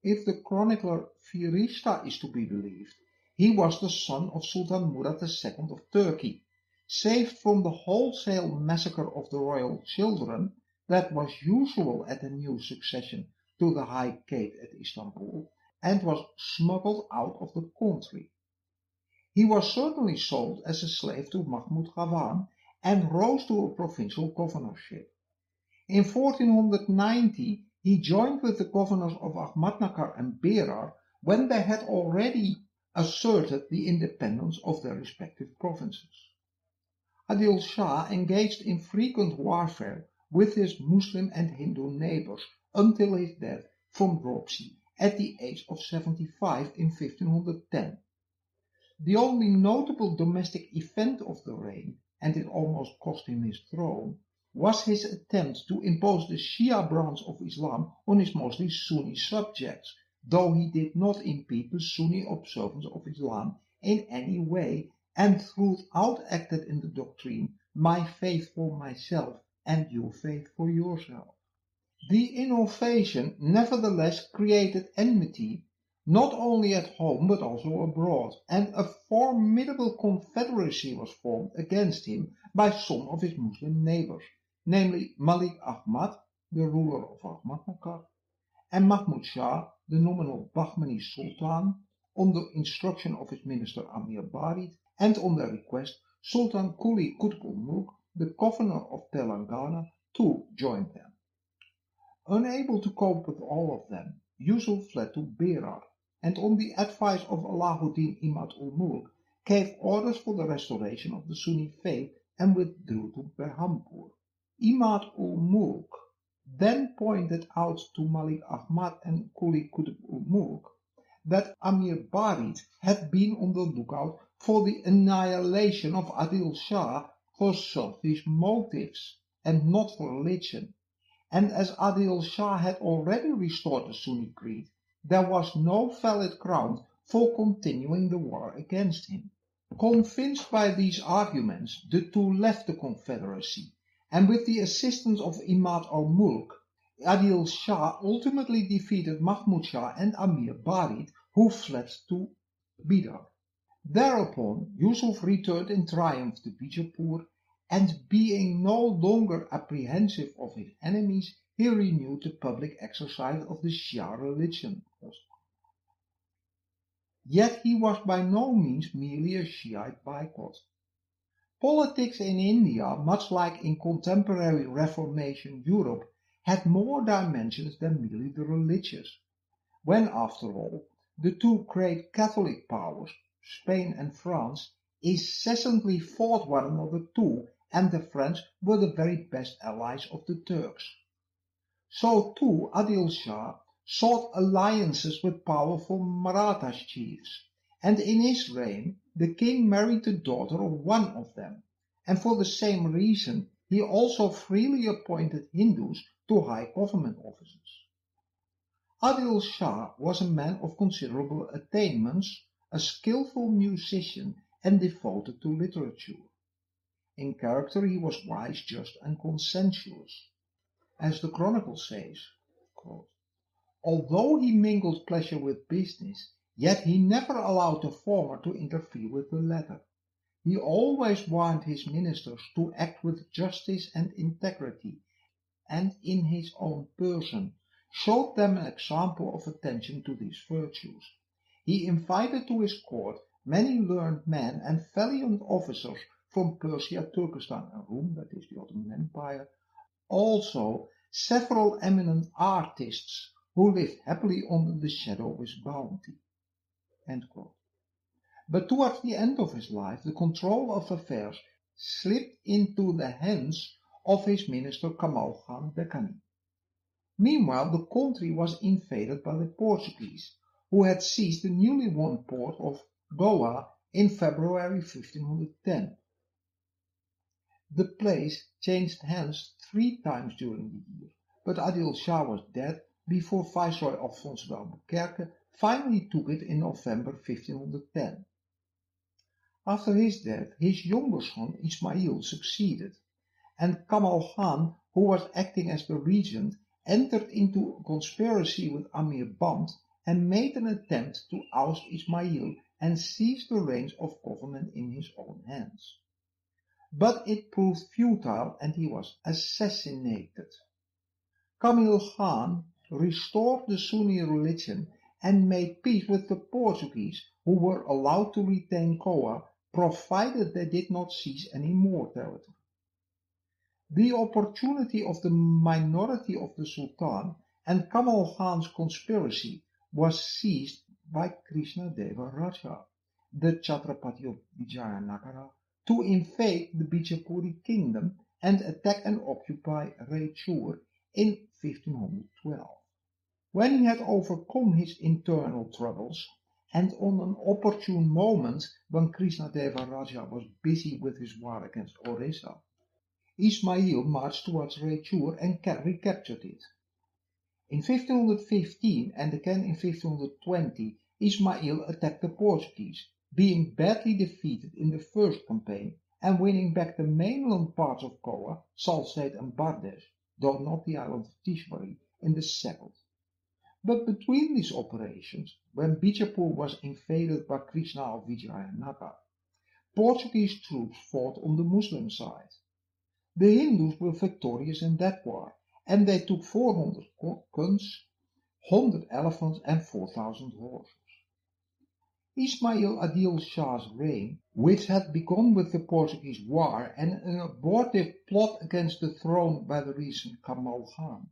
If the chronicler Firuz is to be believed, he was the son of Sultan Murad II of Turkey, saved from the wholesale massacre of the royal children that was usual at a new succession to the High Gate at Istanbul, and was smuggled out of the country. He was certainly sold as a slave to Muhammad Ghawan and rose to a provincial governorship. In 1490 he joined with the governors of Ahmadnagar and Berar when they had already asserted the independence of their respective provinces. Adil Shah engaged in frequent warfare with his Muslim and Hindu neighbors until his death from dropsy at the age of 75 in 1510. The only notable domestic event of the reign, and it almost cost him his throne, was his attempt to impose the Shia branch of Islam on his mostly Sunni subjects, though he did not impede the Sunni observance of Islam in any way, and throughout acted in the doctrine, my faith for myself and your faith for yourself. The innovation nevertheless created enmity, not only at home but also abroad, and a formidable confederacy was formed against him by some of his Muslim neighbors, namely Malik Ahmad, the ruler of Ahmadnagar, and Mahmud Shah, the nominal Bahmani Sultan, on the instruction of his minister Amir Barid, and on their request Sultan Quli Qutb the governor of Telangana, too joined them. Unable to cope with all of them, Yusuf fled to Berar, and on the advice of Alauddin Imad-ul-Mulk, gave orders for the restoration of the Sunni faith and withdrew to Berhampur. Imad-ul-Mulk then pointed out to Malik Ahmad and Quli Qutb that Amir Barid had been on the lookout for the annihilation of Adil Shah for selfish motives and not for religion, and as Adil Shah had already restored the Sunni creed, there was no valid ground for continuing the war against him. Convinced by these arguments, the two left the confederacy, and with the assistance of Imad al-Mulk, Adil Shah ultimately defeated Mahmud Shah and Amir Barid, who fled to Bidar. Thereupon Yusuf returned in triumph to Bijapur, and being no longer apprehensive of his enemies, he renewed the public exercise of the Shia religion. Yet he was by no means merely a Shiite bigot. Politics in India, much like in contemporary Reformation Europe, had more dimensions than merely the religious, when, after all, the two great Catholic powers, Spain and France, incessantly fought one another too, and the French were the very best allies of the Turks. So too Adil Shah sought alliances with powerful Maratha chiefs, and in his reign the king married the daughter of one of them, and for the same reason he also freely appointed Hindus to high government offices. Adil Shah was a man of considerable attainments, a skillful musician, and devoted to literature. In character he was wise, just, and conscientious. As the Chronicle says, quote, although he mingled pleasure with business, yet he never allowed the former to interfere with the latter. He always warned his ministers to act with justice and integrity, and in his own person showed them an example of attention to these virtues. He invited to his court many learned men and valiant officers from Persia, Turkestan, and Rum, that is the Ottoman Empire, also several eminent artists who lived happily under the shadow of his bounty. End quote. But towards the end of his life, the control of affairs slipped into the hands of his minister Kamal Khan Deccan. Meanwhile, the country was invaded by the Portuguese, who had seized the newly won port of Goa in February 1510. The place changed hands 3 times during the year, but Adil Shah was dead before Viceroy Alfonso de Albuquerque finally took it in November 1510. After his death, his younger son Ismail succeeded, and Kamal Khan, who was acting as the regent, entered into a conspiracy with Amir Band and made an attempt to oust Ismail and seize the reins of government in his own hands. But it proved futile and he was assassinated. Kamil Khan restored the Sunni religion and made peace with the Portuguese, who were allowed to retain Goa provided they did not seize any more territory. The opportunity of the minority of the Sultan and Kamal Khan's conspiracy was seized by Krishnadeva Raja, the Chhatrapati of Vijayanagar, to invade the Bijapuri kingdom and attack and occupy Raichur in 1512. When he had overcome his internal troubles, and on an opportune moment when Krishnadeva Raja was busy with his war against Orissa, Ismail marched towards Raichur and recaptured it. In 1515 and again in 1520, Ismail attacked the Portuguese, being badly defeated in the first campaign and winning back the mainland parts of Goa, Salsette and Bardes, though not the island of Tishbari, in the second. But between these operations, when Bijapur was invaded by Krishna of Vijayanagar, Portuguese troops fought on the Muslim side. The Hindus were victorious in that war, and they took 400 guns, 100 elephants and 4,000 horses. Ismail Adil Shah's reign, which had begun with the Portuguese war and an abortive plot against the throne by the recent Kamal Khan,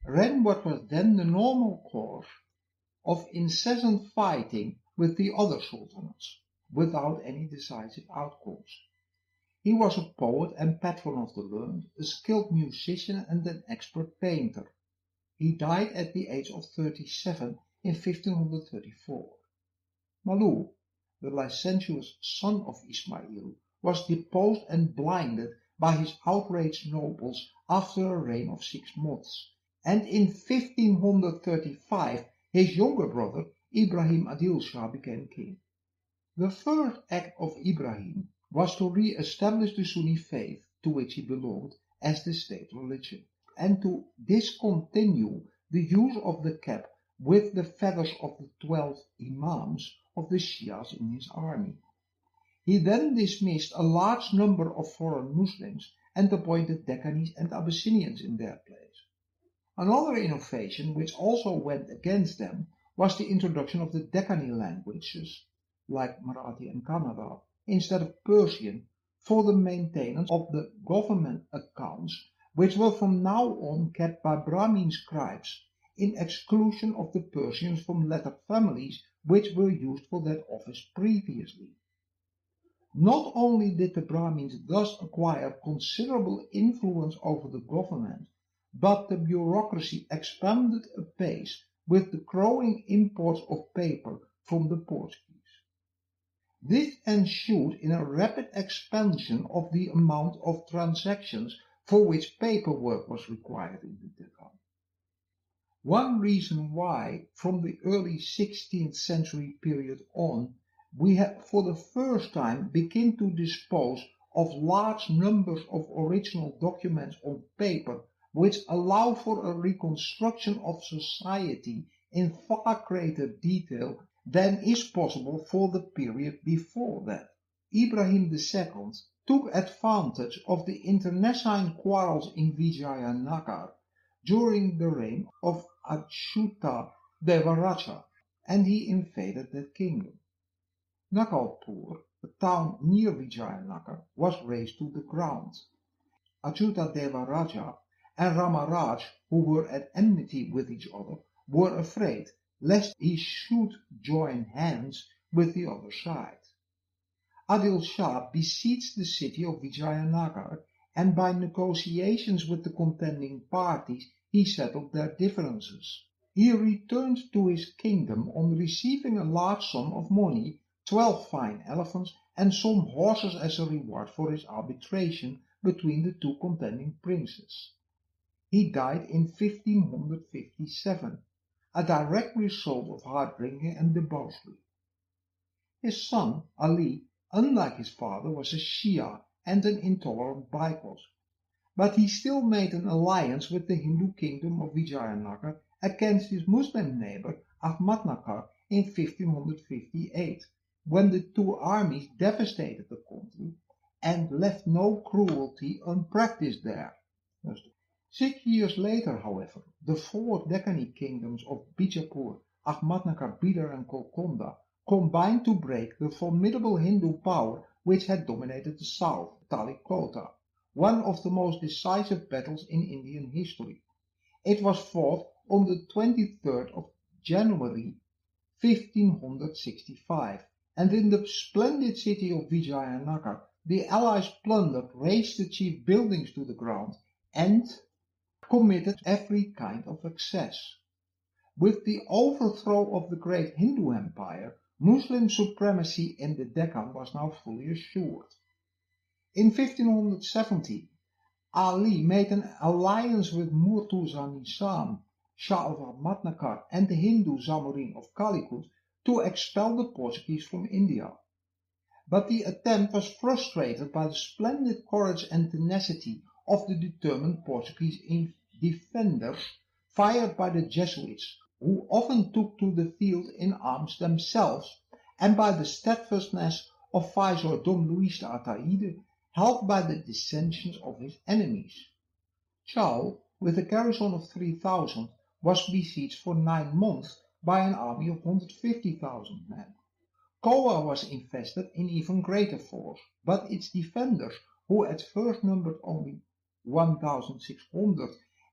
ran what was then the normal course of incessant fighting with the other sultanates, without any decisive outcomes. He was a poet and patron of the learned, a skilled musician and an expert painter. He died at the age of 37 in 1534. Malu, the licentious son of Ismail, was deposed and blinded by his outraged nobles after a reign of 6 months, and in 1535 his younger brother Ibrahim Adil Shah became king. The first act of Ibrahim was to re-establish the Sunni faith to which he belonged as the state religion, and to discontinue the use of the cap with the feathers of the 12 imams of the Shias in his army. He then dismissed a large number of foreign Muslims and appointed Deccanese and Abyssinians in their place. Another innovation which also went against them was the introduction of the Deccani languages, like Marathi and Kannada, instead of Persian, for the maintenance of the government accounts, which were from now on kept by Brahmin scribes, in exclusion of the Persians from lettered families which were used for that office previously. Not only did the Brahmins thus acquire considerable influence over the government, but the bureaucracy expanded apace with the growing imports of paper from the Portuguese. This ensued in a rapid expansion of the amount of transactions for which paperwork was required in the Deccan. One reason why, from the early 16th century period on, we have for the first time begin to dispose of large numbers of original documents on paper which allow for a reconstruction of society in far greater detail than is possible for the period before that. Ibrahim II took advantage of the internecine quarrels in Vijayanagar during the reign of Achyuta Devaraja, and he invaded that kingdom. Nagalpur, a town near Vijayanagar, was razed to the ground. Achyuta Devaraja and Ramaraj, who were at enmity with each other, were afraid lest he should join hands with the other side. Adil Shah besieged the city of Vijayanagar, and by negotiations with the contending parties he settled their differences. He returned to his kingdom on receiving a large sum of money, 12 fine elephants and some horses as a reward for his arbitration between the two contending princes. He died in 1557, a direct result of hard drinking and debauchery. His son, Ali, unlike his father, was a Shia and an intolerant bigot, but he still made an alliance with the Hindu kingdom of Vijayanagar against his Muslim neighbor Ahmadnagar in 1558, when the two armies devastated the country and left no cruelty unpracticed there. 6 years later, however, the four Deccan kingdoms of Bijapur, Ahmadnagar, Bidar and Golcunda combined to break the formidable Hindu power which had dominated the south, Talikota, one of the most decisive battles in Indian history. It was fought on the 23rd of January 1565, and in the splendid city of Vijayanagar, the Allies plundered, razed the chief buildings to the ground, and committed every kind of excess. With the overthrow of the great Hindu empire, Muslim supremacy in the Deccan was now fully assured. In 1570, Ali made an alliance with Murtuza Nizam, Shah of Ahmadnagar, and the Hindu Zamorin of Calicut to expel the Portuguese from India. But the attempt was frustrated by the splendid courage and tenacity of the determined Portuguese defenders fired by the Jesuits, who often took to the field in arms themselves, and by the steadfastness of Viceroy Dom Luis de Ataide, helped by the dissensions of his enemies. Chao, with a garrison of 3,000, was besieged for 9 months by an army of 150,000 men. Goa was invested in even greater force, but its defenders, who at first numbered only 1,600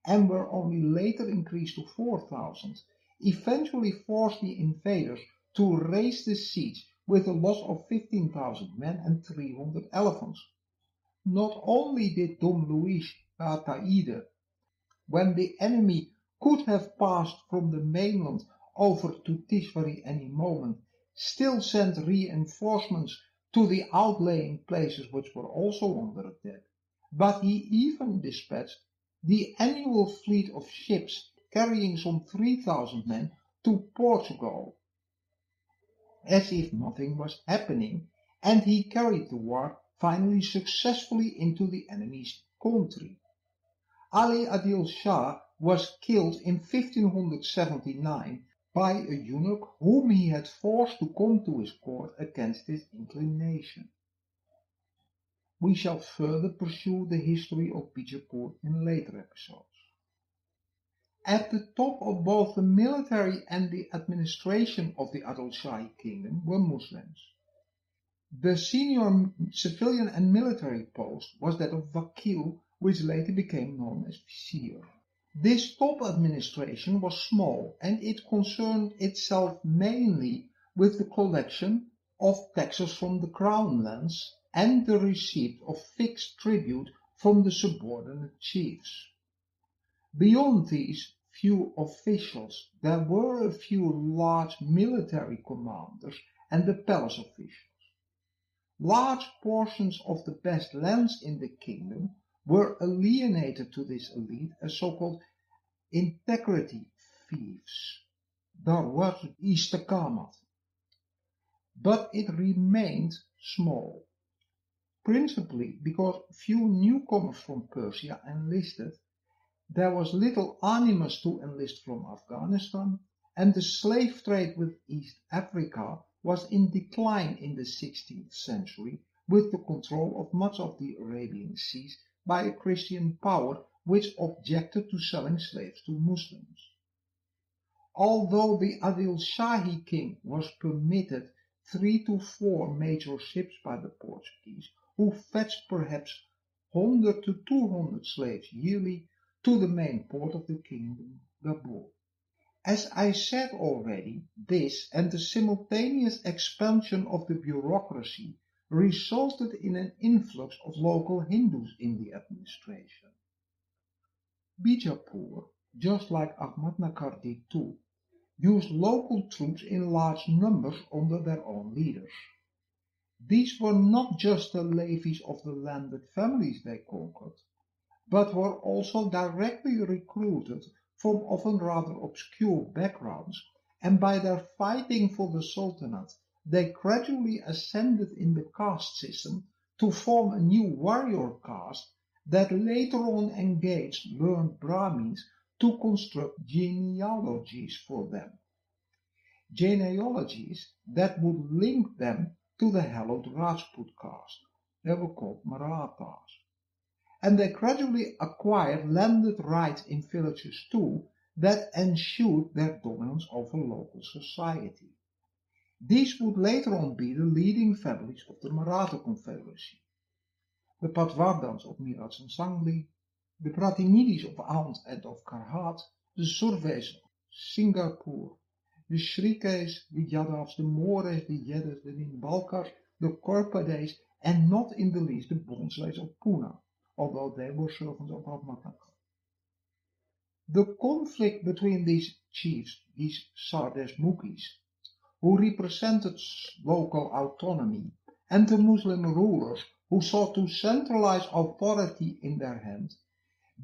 and were only later increased to 4,000, eventually forced the invaders to raise the siege with a loss of 15,000 men and 300 elephants. Not only did Dom Luis Ataide, when the enemy could have passed from the mainland over to Tisvari any moment, still send reinforcements to the outlying places which were also under attack, but he even dispatched the annual fleet of ships carrying some 3,000 men to Portugal, as if nothing was happening, and he carried the war finally successfully into the enemy's country. Ali Adil Shah was killed in 1579 by a eunuch whom he had forced to come to his court against his inclination. We shall further pursue the history of Bijapur in later episodes. At the top of both the military and the administration of the Adil Shahi kingdom were Muslims. The senior civilian and military post was that of Vakil, which later became known as Vizier. This top administration was small, and it concerned itself mainly with the collection of taxes from the crown lands and the receipt of fixed tribute from the subordinate chiefs. Beyond these few officials, there were a few large military commanders and the palace officials. Large portions of the best lands in the kingdom were alienated to this elite as so-called integrity fiefs, darwat istakamat. But it remained small, principally because few newcomers from Persia enlisted, there was little animus to enlist from Afghanistan, and the slave trade with East Africa was in decline in the 16th century, with the control of much of the Arabian Seas by a Christian power which objected to selling slaves to Muslims. Although the Adil Shahi king was permitted 3 to 4 major ships by the Portuguese, who fetched perhaps 100 to 200 slaves yearly to the main port of the kingdom, Gabul. As I said already, this and the simultaneous expansion of the bureaucracy resulted in an influx of local Hindus in the administration. Bijapur, just like Ahmadnagar did too, used local troops in large numbers under their own leaders. These were not just the levies of the landed families they conquered, but were also directly recruited from often rather obscure backgrounds, and by their fighting for the Sultanate, they gradually ascended in the caste system to form a new warrior caste that later on engaged learned Brahmins to construct genealogies for them. Genealogies that would link them to the hallowed Rajput caste. They were called Marathas. And they gradually acquired landed rights in villages too that ensured their dominance over local society. These would later on be the leading families of the Maratha Confederacy. The Patwardhans of Miraj and Sangli, the Pratinidis of Aund and of Karhat, the Surveys of Singapore, the Shrikes, the Yadavs, the Mores, the Yeddis, the Nimbalkars, the Korpades, and not in the least the Bonsleys of Pune, although they were servants of Ahmadnagar. The conflict between these chiefs, these Sardeshmukis, who represented local autonomy, and the Muslim rulers who sought to centralize authority in their hands,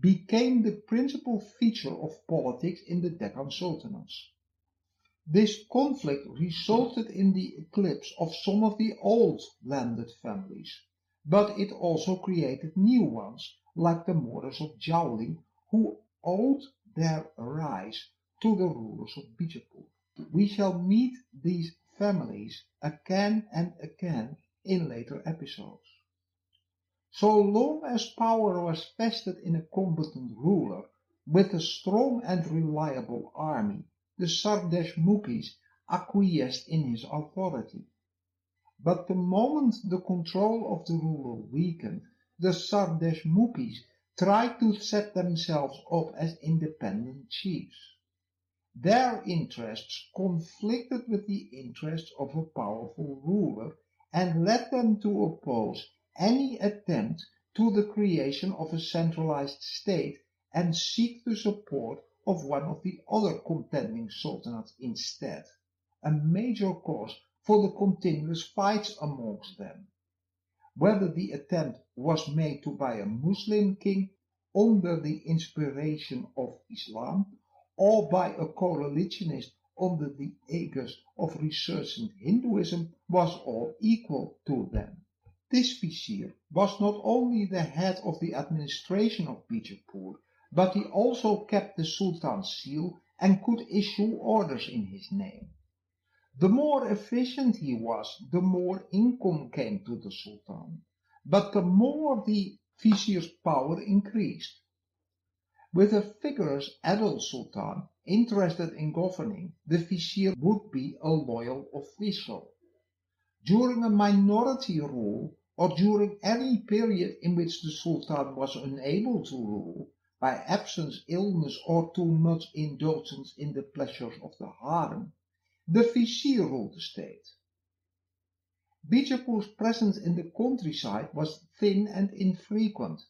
became the principal feature of politics in the Deccan sultanates. This conflict resulted in the eclipse of some of the old landed families, but it also created new ones, like the Moors of Jauling, who owed their rise to the rulers of Bijapur. We shall meet these families again and again in later episodes. So long as power was vested in a competent ruler with a strong and reliable army, the Sardeshmukis acquiesced in his authority. But the moment the control of the ruler weakened, the Sardeshmukis tried to set themselves up as independent chiefs. Their interests conflicted with the interests of a powerful ruler and led them to oppose any attempt to the creation of a centralized state and seek the support of one of the other contending sultanates instead, a major cause for the continuous fights amongst them. Whether the attempt was made to by a Muslim king under the inspiration of Islam, or by a co-religionist under the aegis of resurgent Hinduism, was all equal to them. This vizier was not only the head of the administration of Bijapur, but he also kept the Sultan's seal and could issue orders in his name. The more efficient he was, the more income came to the Sultan, but the more the vizier's power increased. With a vigorous adult Sultan interested in governing, the vizier would be a loyal official. During a minority rule, or during any period in which the Sultan was unable to rule, by absence, illness, or too much indulgence in the pleasures of the harem, the vizier ruled the state. Bijapur's presence in the countryside was thin and infrequent.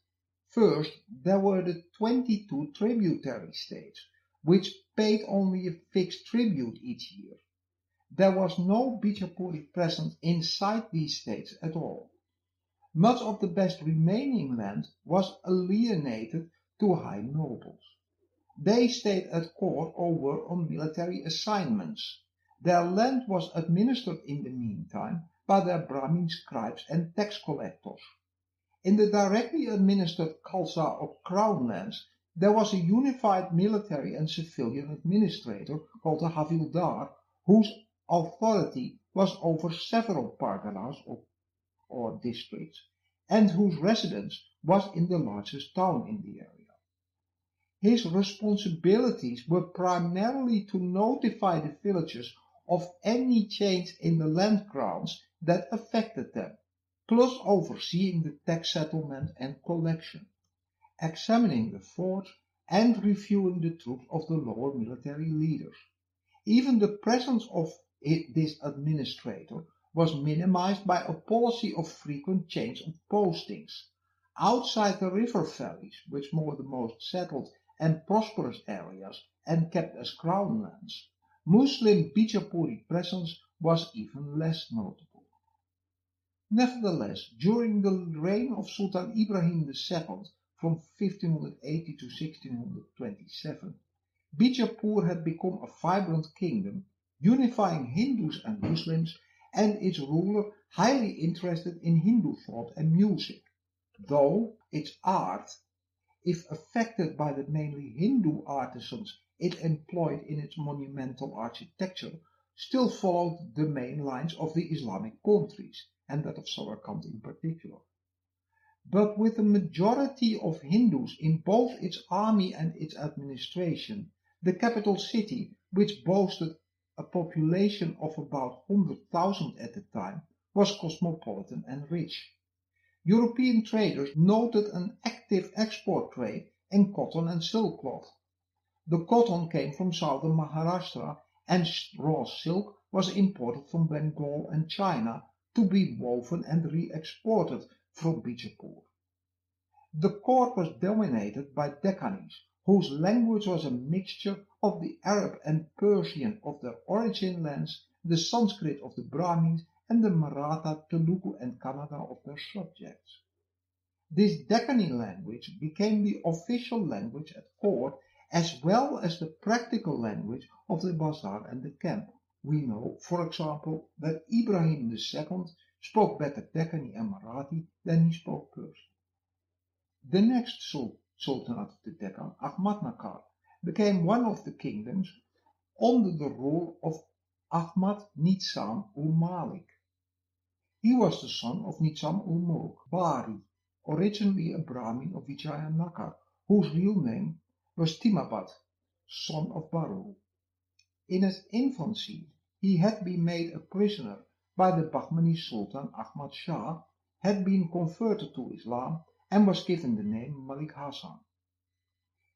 First, there were the 22 tributary states, which paid only a fixed tribute each year. There was no Bijapuri presence inside these states at all. Much of the best remaining land was alienated to high nobles. They stayed at court or were on military assignments. Their land was administered in the meantime by their Brahmin scribes and tax collectors. In the directly administered Khalsa or crown lands, there was a unified military and civilian administrator called a Havildar, whose authority was over several parganas or districts, and whose residence was in the largest town in the area. His responsibilities were primarily to notify the villagers of any change in the land grounds that affected them, plus overseeing the tax settlement and collection, examining the forts, and reviewing the troops of the lower military leaders. Even the presence of this administrator was minimized by a policy of frequent change of postings. Outside the river valleys, which were the most settled and prosperous areas and kept as crown lands, Muslim Bijapuri presence was even less notable. Nevertheless, during the reign of Sultan Ibrahim II from 1580 to 1627, Bijapur had become a vibrant kingdom, unifying Hindus and Muslims, and its ruler highly interested in Hindu thought and music, though its art, if affected by the mainly Hindu artisans it employed in its monumental architecture, still followed the main lines of the Islamic countries, and that of Samarkand in particular. But with a majority of Hindus in both its army and its administration, the capital city, which boasted a population of about 100,000 at the time, was cosmopolitan and rich. European traders noted an active export trade in cotton and silk cloth. The cotton came from southern Maharashtra, and raw silk was imported from Bengal and China to be woven and re-exported from Bijapur. The court was dominated by Deccanis, whose language was a mixture of the Arab and Persian of their origin lands, the Sanskrit of the Brahmins, and the Maratha, Telugu, and Kannada of their subjects. This Deccani language became the official language at court, as well as the practical language of the bazaar and the camp. We know, for example, that Ibrahim II spoke better Deccani and Marathi than he spoke Persian. The next Sultanate of the Deccan, Ahmadnagar, became one of the kingdoms under the rule of Ahmad Nizam ul Malik. He was the son of Nizam ul Mulk Bari, originally a Brahmin of Vijayanagar, whose real name was Timabad, son of Baru. In his infancy, he had been made a prisoner by the Bahmani Sultan Ahmad Shah, had been converted to Islam, and was given the name Malik Hassan.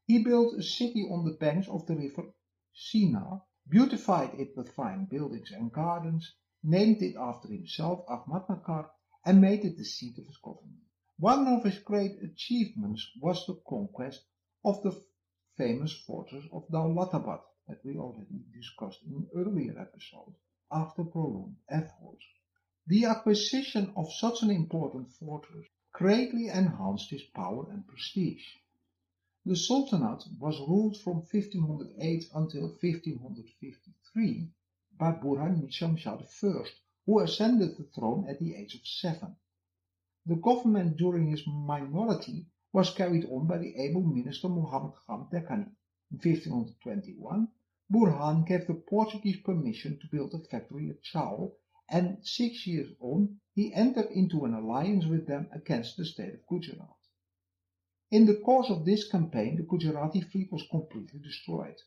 He built a city on the banks of the river Sina, beautified it with fine buildings and gardens, named it after himself Ahmadnagar, and made it the seat of his government. One of his great achievements was the conquest of the famous fortress of Daulatabad that we already discussed in an earlier episode, after prolonged efforts. The acquisition of such an important fortress greatly enhanced his power and prestige. The Sultanate was ruled from 1508 until 1553 by Burhan Nizam Shah I, who ascended the throne at the age of 7. The government during his minority was carried on by the able minister Muhammad Ghawan Deccan. In 1521, Burhan gave the Portuguese permission to build a factory at Chao, and 6 years on he entered into an alliance with them against the state of Gujarat. In the course of this campaign, the Gujarati fleet was completely destroyed.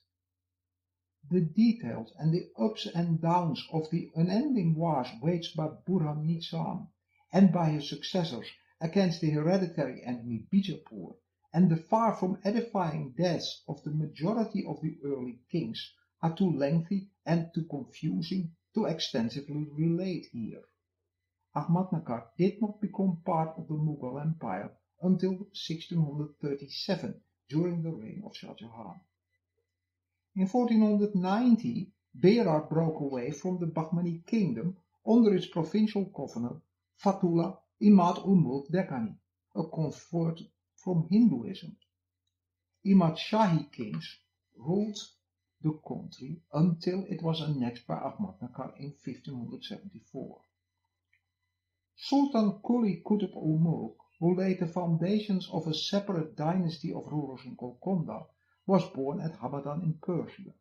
The details and the ups and downs of the unending wars waged by Burhan Nizam and by his successors against the hereditary enemy Bijapur, and the far from edifying deaths of the majority of the early kings, are too lengthy and too confusing to extensively relate here. Ahmadnagar did not become part of the Mughal Empire until 1637, during the reign of Shah Jahan. In 1490, Berar broke away from the Bahmani kingdom under its provincial governor Fatullah Imad ul Mulk Deccani, a convert from Hinduism. Imad Shahi kings ruled the country until it was annexed by Ahmadnagar in 1574. Sultan Quli Qutub ul Mulk, who laid the foundations of a separate dynasty of rulers in Golconda, was born at Hamadan in Persia.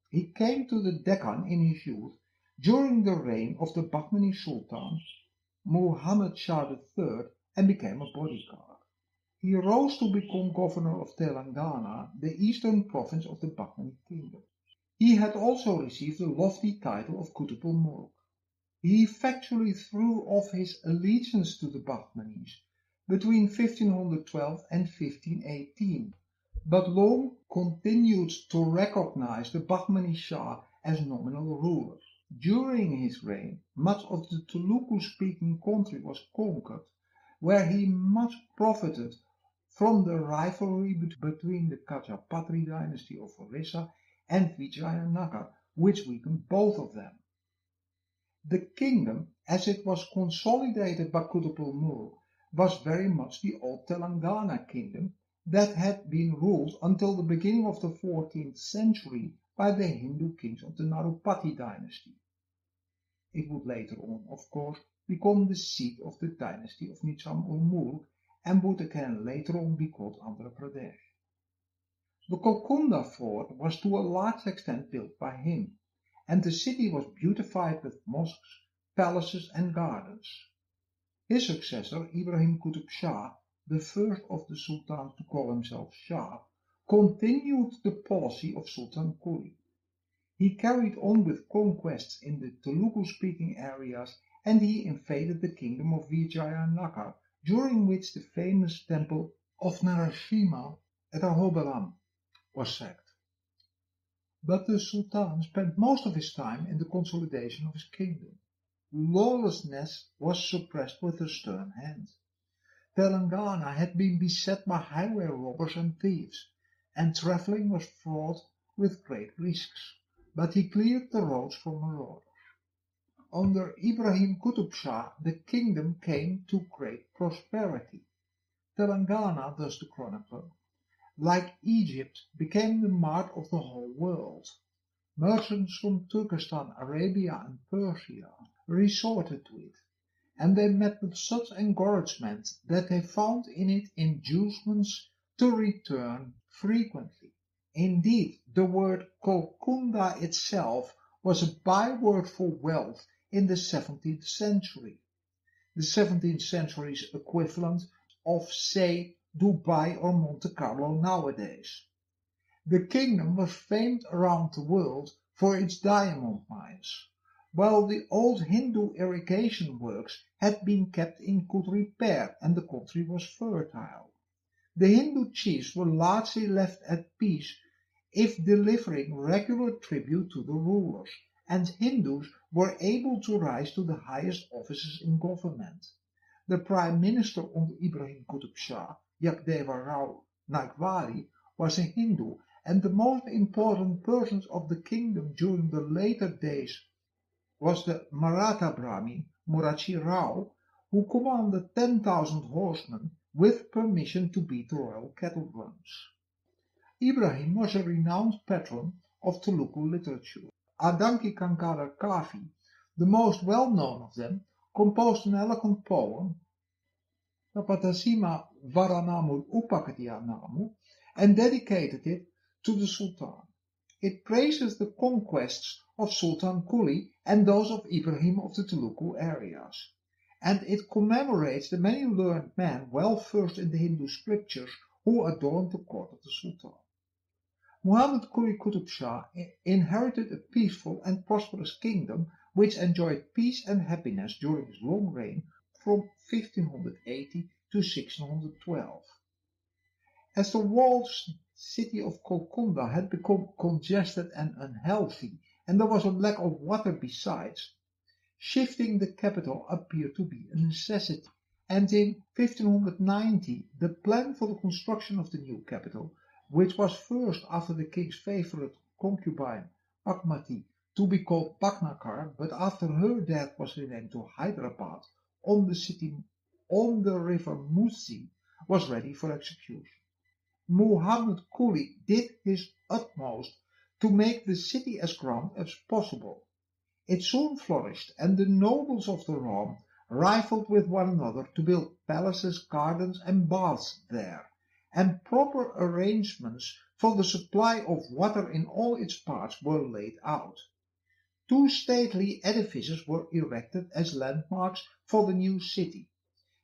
He came to the Deccan in his youth during the reign of the Bahmani Sultan Muhammad Shah III and became a bodyguard. He rose to become governor of Telangana, the eastern province of the Bahmani kingdom. He had also received the lofty title of Qutub ul Mulk. He effectually threw off his allegiance to the Bahmanis between 1512 and 1518, but long continued to recognize the Bahmani Shah as nominal ruler. During his reign, much of the Telugu-speaking country was conquered, where he much profited from the rivalry between the Gajapatri dynasty of Orissa and Vijayanagar, which weakened both of them. The kingdom, as it was consolidated by Qutub was very much the old Telangana kingdom that had been ruled until the beginning of the 14th century by the Hindu kings of the Narupati dynasty. It would later on, of course, become the seat of the dynasty of Nizam-ul-Mulk and would again later on be called Andhra Pradesh. The Golconda fort was to a large extent built by him, and the city was beautified with mosques, palaces and gardens. His successor, Ibrahim Qutub Shah, the first of the sultans to call himself Shah, continued the policy of Sultan Quli. He carried on with conquests in the Telugu-speaking areas, and he invaded the kingdom of Vijayanagar, during which the famous temple of Narasimha at Ahobilam was sacked. But the Sultan spent most of his time in the consolidation of his kingdom. Lawlessness was suppressed with a stern hand. Telangana had been beset by highway robbers and thieves, and travelling was fraught with great risks, but he cleared the roads from marauders. Under Ibrahim Qutub Shah, the kingdom came to great prosperity. Telangana, thus the chronicler, like Egypt, became the mart of the whole world. Merchants from Turkestan, Arabia and Persia resorted to it, and they met with such encouragement that they found in it inducements to return frequently. Indeed, the word Golcunda itself was a byword for wealth in the 17th century, the 17th century's equivalent of, say, Dubai or Monte Carlo nowadays. The kingdom was famed around the world for its diamond mines, while the old Hindu irrigation works had been kept in good repair and the country was fertile. The Hindu chiefs were largely left at peace if delivering regular tribute to the rulers, and Hindus were able to rise to the highest offices in government. The prime minister under Ibrahim Qutub Shah, Jagdeva Rao Naikwari, was a Hindu, and the most important persons of the kingdom during the later days was the Maratha Brahmin Murachi Rao, who commanded 10,000 horsemen with permission to beat the royal cattle drums. Ibrahim was a renowned patron of Telugu literature. Adanki Kankara Kavi, the most well-known of them, composed an eloquent poem, Napatasima Varanamul Upakatianamu, and dedicated it to the Sultan. It praises the conquests of Sultan Quli and those of Ibrahim of the Telugu areas, and it commemorates the many learned men well versed in the Hindu scriptures who adorned the court of the Sultan. Muhammad Qutub Shah inherited a peaceful and prosperous kingdom which enjoyed peace and happiness during his long reign from 1580 to 1612. As the walled city of Golconda had become congested and unhealthy, and there was a lack of water besides, shifting the capital appeared to be a necessity. And in 1590, the plan for the construction of the new capital, which was first after the king's favorite concubine Pakmati to be called Bahmani, but after her death was renamed to Hyderabad on the river Musi, was ready for execution. Muhammad Quli did his utmost to make the city as grand as possible. It soon flourished, and the nobles of the realm rivaled with one another to build palaces, gardens, and baths there, and proper arrangements for the supply of water in all its parts were laid out. 2 stately edifices were erected as landmarks for the new city,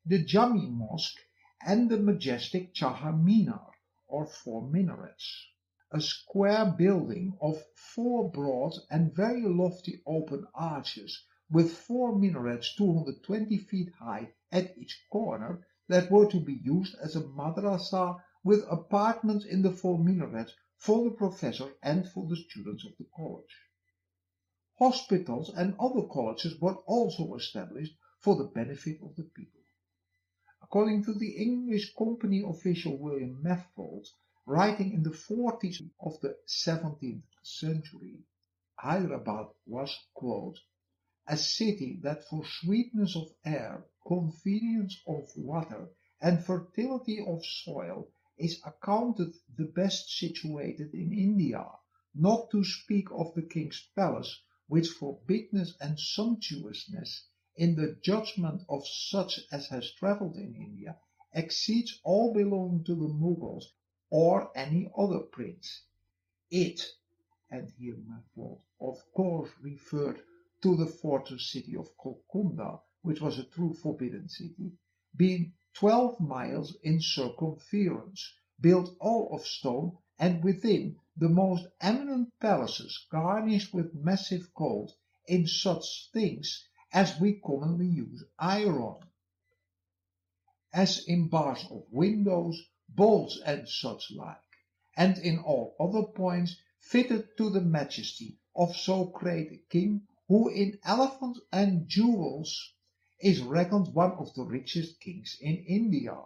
the Jami Mosque and the majestic Chahar Minar, or 4 minarets, a square building of 4 broad and very lofty open arches, with 4 minarets 220 feet high at each corner, that were to be used as a madrasa with apartments in the 4 minarets for the professor and for the students of the college. Hospitals and other colleges were also established for the benefit of the people. According to the English company official William Methvold, writing in the 40s of the 17th century, Hyderabad was, quote, a city that for sweetness of air, convenience of water, and fertility of soil is accounted the best situated in India, not to speak of the king's palace, which for bigness and sumptuousness, in the judgment of such as has travelled in India, exceeds all belonging to the Mughals or any other prince. It, and here my fault, of course referred to the fortress city of Golcunda, which was a true forbidden city, being 12 miles in circumference, built all of stone, and within the most eminent palaces garnished with massive gold, in such things as we commonly use iron, as in bars of windows, bolts, and such like, and in all other points fitted to the majesty of so great a king, who in elephants and jewels is reckoned one of the richest kings in India.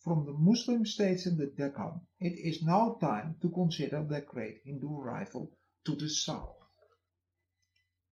From the Muslim states in the Deccan, it is now time to consider their great Hindu rival to the south.